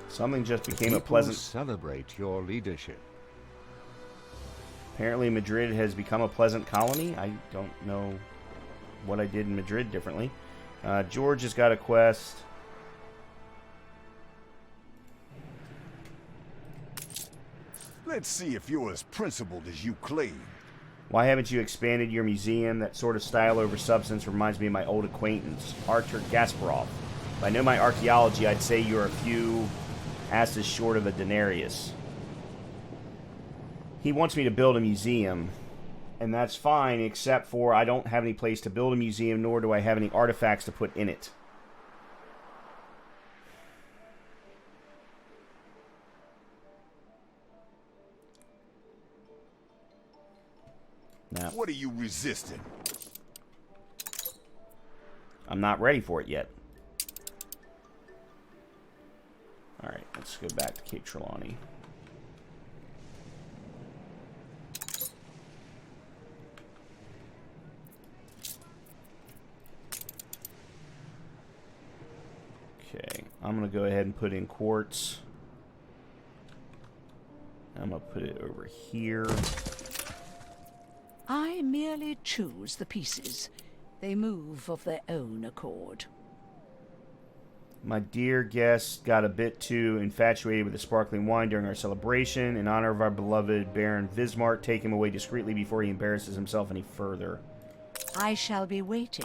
Something just became a pleasant... celebrate your leadership. Apparently Madrid has become a pleasant colony. I don't know what I did in Madrid differently. George has got a quest. Let's see if you're as principled as you claim. Why haven't you expanded your museum? That sort of style over substance reminds me of my old acquaintance, Artur Gasparov. If I know my archaeology, I'd say you're a few asses short of a denarius. He wants me to build a museum, and that's fine, except for I don't have any place to build a museum, nor do I have any artifacts to put in it. Now, What are you resisting? I'm not ready for it yet. Alright, let's go back to Cape Trelawney. Okay, I'm going to go ahead and put in quartz. I'm going to put it over here. I merely choose the pieces. They move of their own accord. My dear guest got a bit too infatuated with the sparkling wine during our celebration. In honor of our beloved Baron Vismart, take him away discreetly before he embarrasses himself any further. I shall be waiting.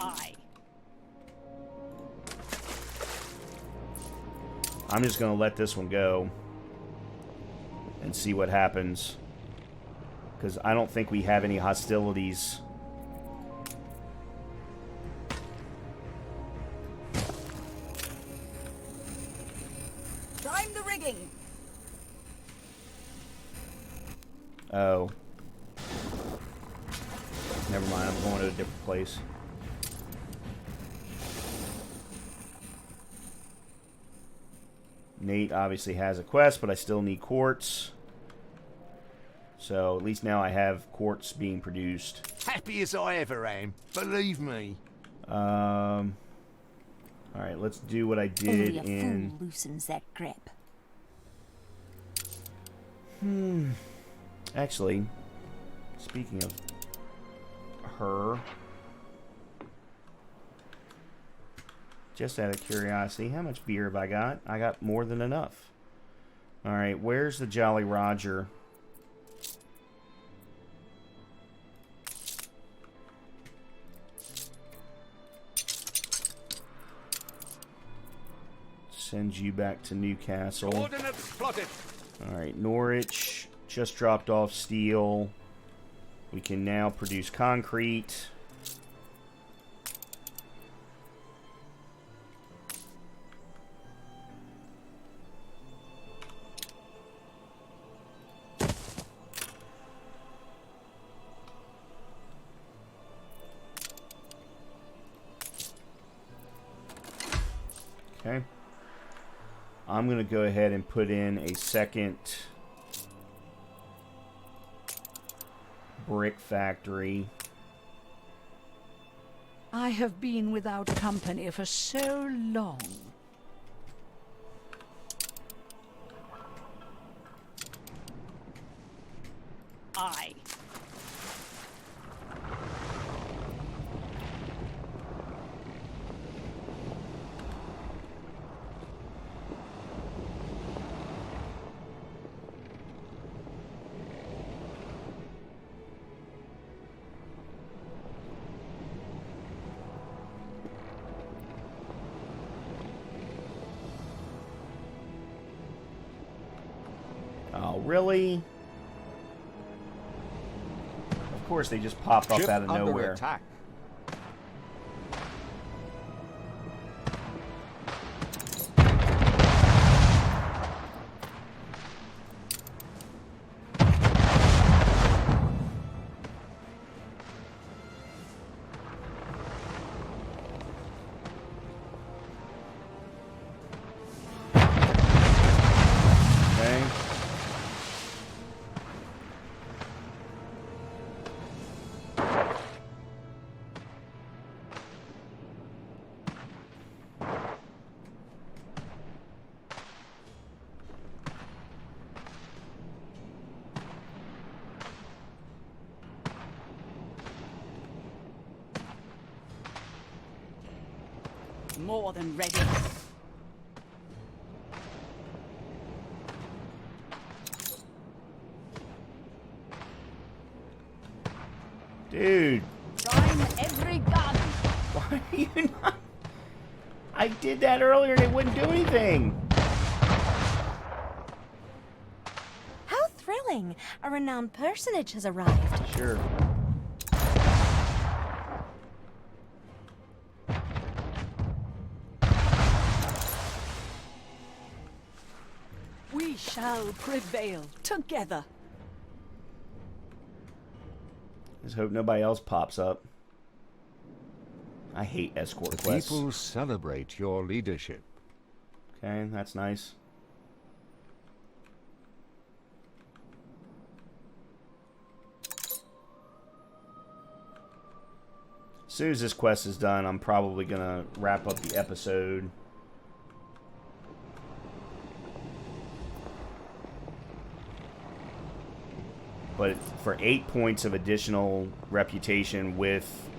I'm just going to let this one go and see what happens. Because I don't think we have any hostilities. Prime the rigging. Oh. Never mind, I'm going to a different place. Nate obviously has a quest, but I still need quartz. So at least now I have quartz being produced. Happy as I ever am, believe me. Alright, let's do what I did Only a fool loosens that grip. Actually, speaking of her, just out of curiosity, how much beer have I got? I got more than enough. Alright, where's the Jolly Roger? Send you back to Newcastle. Coordinates plotted. Alright, Norwich just dropped off steel. We can now produce concrete. Okay. I'm going to go ahead and put in a second brick factory. I have been without company for so long. Aye. Oh, really? Of course, they just pop up Ship out of under nowhere. attack. Okay. More than ready. Dude, Prime every gun. why are you not? I did that earlier and it wouldn't do anything. How thrilling! A renowned personage has arrived. Sure. We shall prevail together. Just hope nobody else pops up. I hate escort The quests. people celebrate your leadership. Okay, that's nice. As soon as this quest is done, I'm probably going to wrap up the episode. But for 8 points of additional reputation with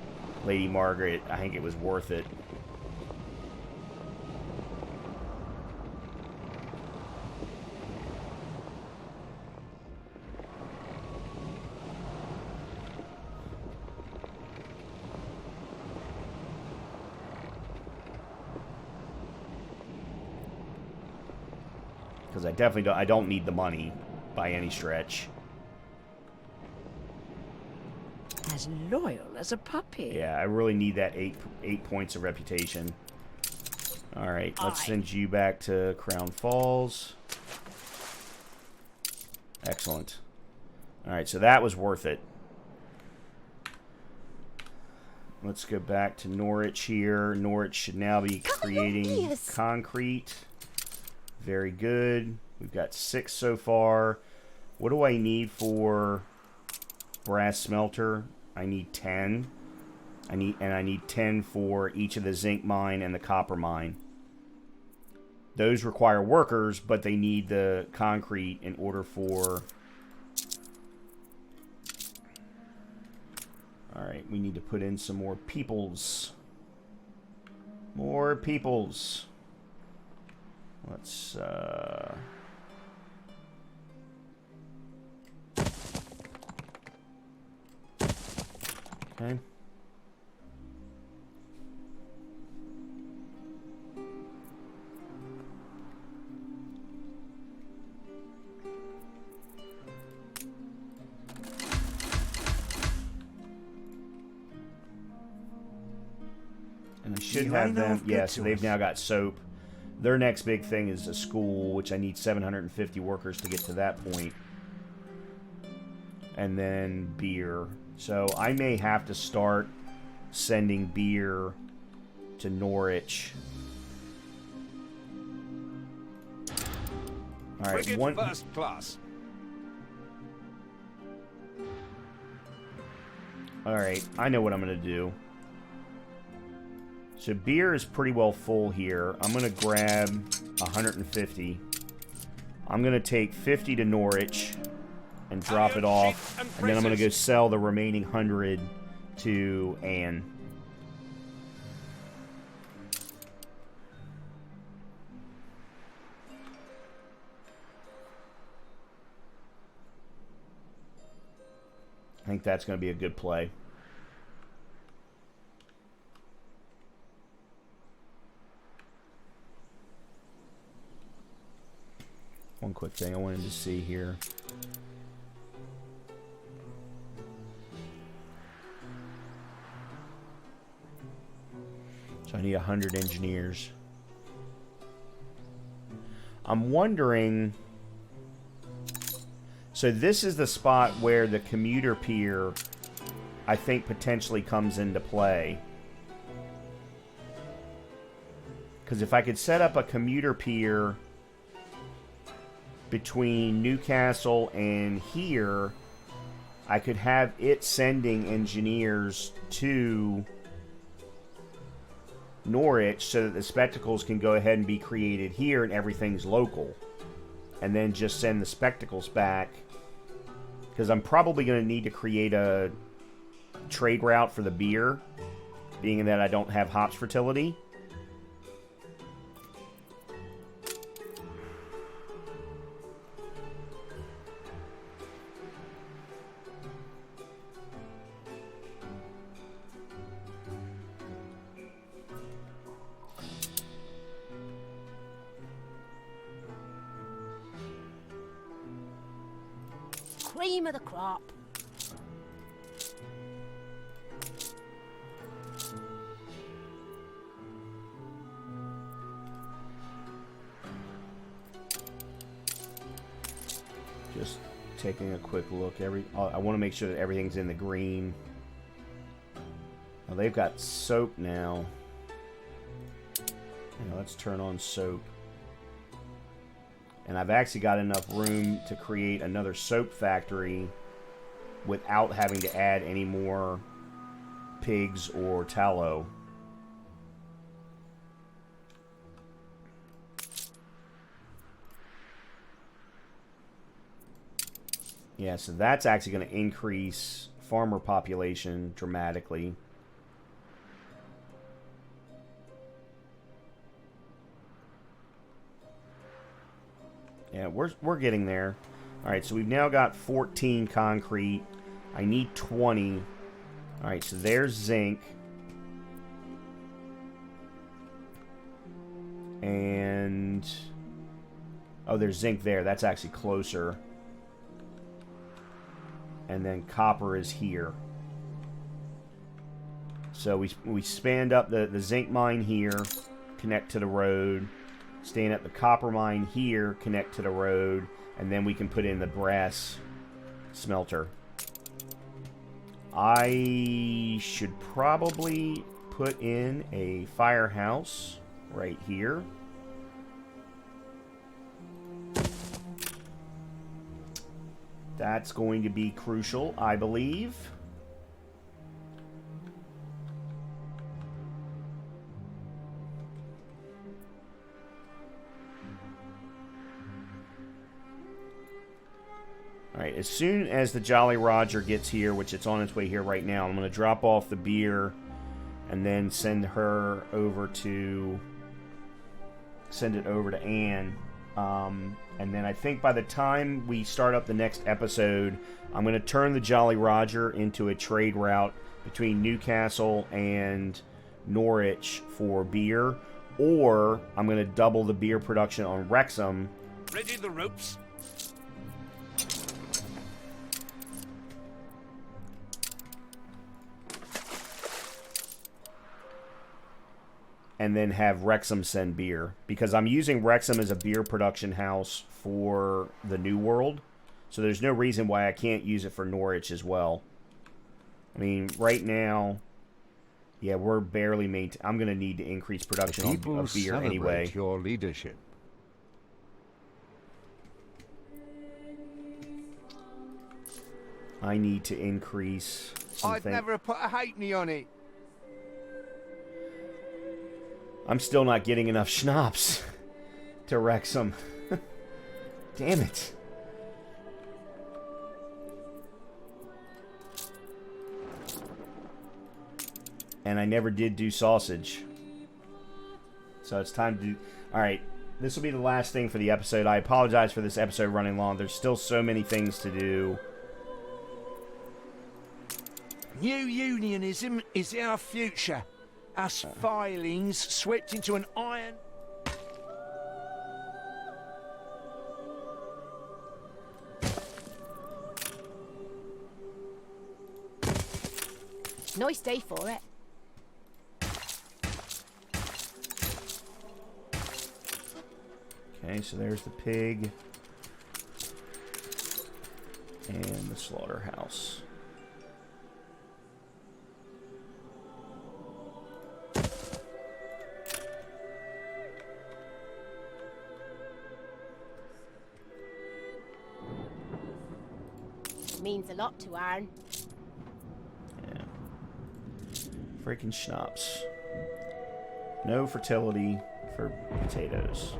Lady Margaret, I think it was worth it. Because I definitely don't need the money by any stretch. As loyal as a puppy. Yeah, I really need that eight points of reputation. Alright, let's send you back to Crown Falls. Excellent. Alright, so that was worth it. Let's go back to Norwich here. Norwich should now be creating concrete. Very good. We've got 6 so far. What do I need for brass smelter? I need 10. I need 10 for each of the zinc mine and the copper mine. Those require workers, but they need the concrete in order for... Alright, we need to put in some more peoples. More peoples. Let's, okay. And I should have them, yeah, so they've now got soap. Their next big thing is a school, which I need 750 workers to get to that point. And then beer. So I may have to start sending beer to Norwich. Alright, First class. Alright, I know what I'm going to do. So beer is pretty well full here. I'm going to grab 150. I'm going to take 50 to Norwich and drop it off. And then I'm going to go sell the remaining 100 to Anne. I think that's going to be a good play. One quick thing I wanted to see here. So I need 100 engineers. I'm wondering... So this is the spot where the commuter pier, I think, potentially comes into play. Because if I could set up a commuter pier between Newcastle and here, I could have it sending engineers to Norwich so that the spectacles can go ahead and be created here and everything's local. And then just send the spectacles back. Because I'm probably going to need to create a trade route for the beer, being that I don't have hops fertility. Cream of the crop. Just taking a quick look. I want to make sure that everything's in the green. Now they've got soap now. Let's turn on soap. And I've actually got enough room to create another soap factory without having to add any more pigs or tallow. Yeah, so that's actually going to increase farmer population dramatically. Yeah, we're getting there. Alright, so we've now got 14 concrete. I need 20. Alright, so there's zinc. And... oh, there's zinc there. That's actually closer. And then copper is here. So we spanned up the zinc mine here, connect to the road. Stand up the copper mine here, connect to the road, and then we can put in the brass smelter. I should probably put in a firehouse right here. That's going to be crucial, I believe. Alright, as soon as the Jolly Roger gets here, which it's on its way here right now, I'm going to drop off the beer and then send it over to Anne. And then I think by the time we start up the next episode, I'm going to turn the Jolly Roger into a trade route between Newcastle and Norwich for beer, or I'm going to double the beer production on Wrexham. Ready the ropes? And then have Wrexham send beer. Because I'm using Wrexham as a beer production house for the New World. So there's no reason why I can't use it for Norwich as well. I mean, right now... yeah, we're barely maintaining... I'm going to need to increase production of beer anyway. Your leadership. I need to increase something. I'd never put a halfpenny on it. I'm still not getting enough schnapps to Wrexham. Damn it. And I never did do sausage. So it's time to do... alright, this will be the last thing for the episode. I apologize for this episode running long. There's still so many things to do. New unionism is our future. Us filings swept into an iron... Nice day for it. Okay, so there's the pig. And the slaughterhouse. Means a lot to Aaron. Yeah. Freaking schnapps. No fertility for potatoes.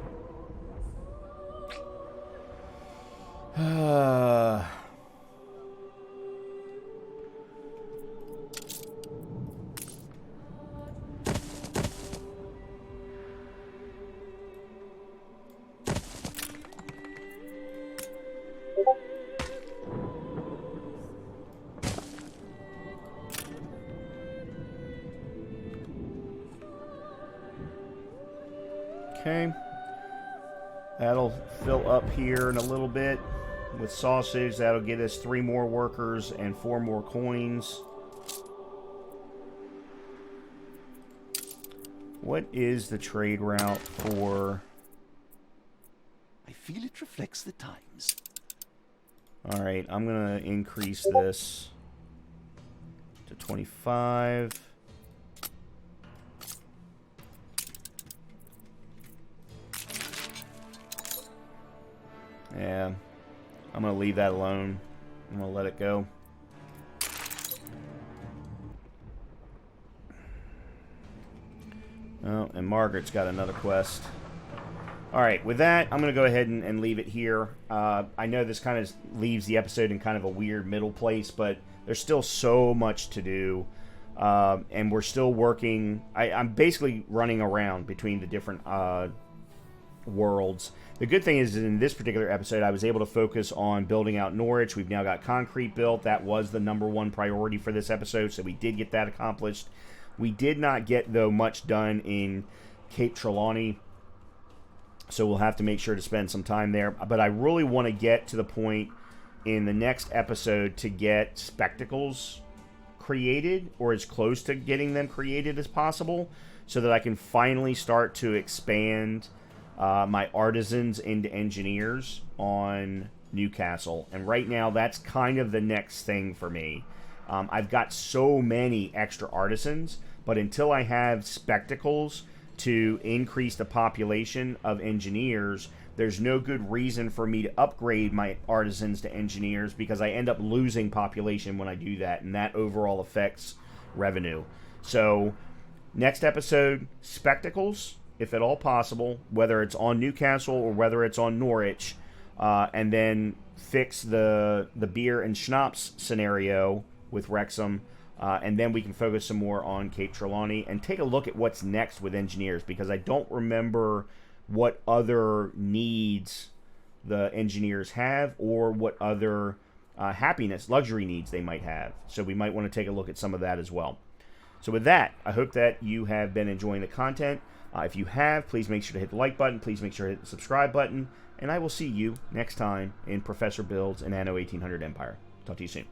Okay. That'll fill up here in a little bit with sausage. That'll get us 3 more workers and 4 more coins. What is the trade route for... I feel it reflects the times. Alright, I'm going to increase this to 25. Yeah, I'm going to leave that alone. I'm going to let it go. Oh, and Margaret's got another quest. Alright, with that, I'm going to go ahead and leave it here. I know this kind of leaves the episode in kind of a weird middle place, but there's still so much to do. And we're still working. I'm basically running around between the different worlds. The good thing is, in this particular episode, I was able to focus on building out Norwich. We've now got concrete built. That was the #1 priority for this episode, so we did get that accomplished. We did not get, though, much done in Cape Trelawney, so we'll have to make sure to spend some time there. But I really want to get to the point in the next episode to get spectacles created, or as close to getting them created as possible, so that I can finally start to expand my artisans into engineers on Newcastle. And right now, that's kind of the next thing for me. I've got so many extra artisans, but until I have spectacles to increase the population of engineers, there's no good reason for me to upgrade my artisans to engineers, because I end up losing population when I do that, and that overall affects revenue. So, next episode, spectacles, if at all possible, whether it's on Newcastle or whether it's on Norwich, and then fix the beer and schnapps scenario with Wrexham, and then we can focus some more on Cape Trelawney and take a look at what's next with engineers, because I don't remember what other needs the engineers have, or what other happiness, luxury needs they might have. So we might want to take a look at some of that as well. So with that, I hope that you have been enjoying the content. If you have, please make sure to hit the like button. Please make sure to hit the subscribe button. And I will see you next time in Professor Builds an Anno 1800 Empire. Talk to you soon.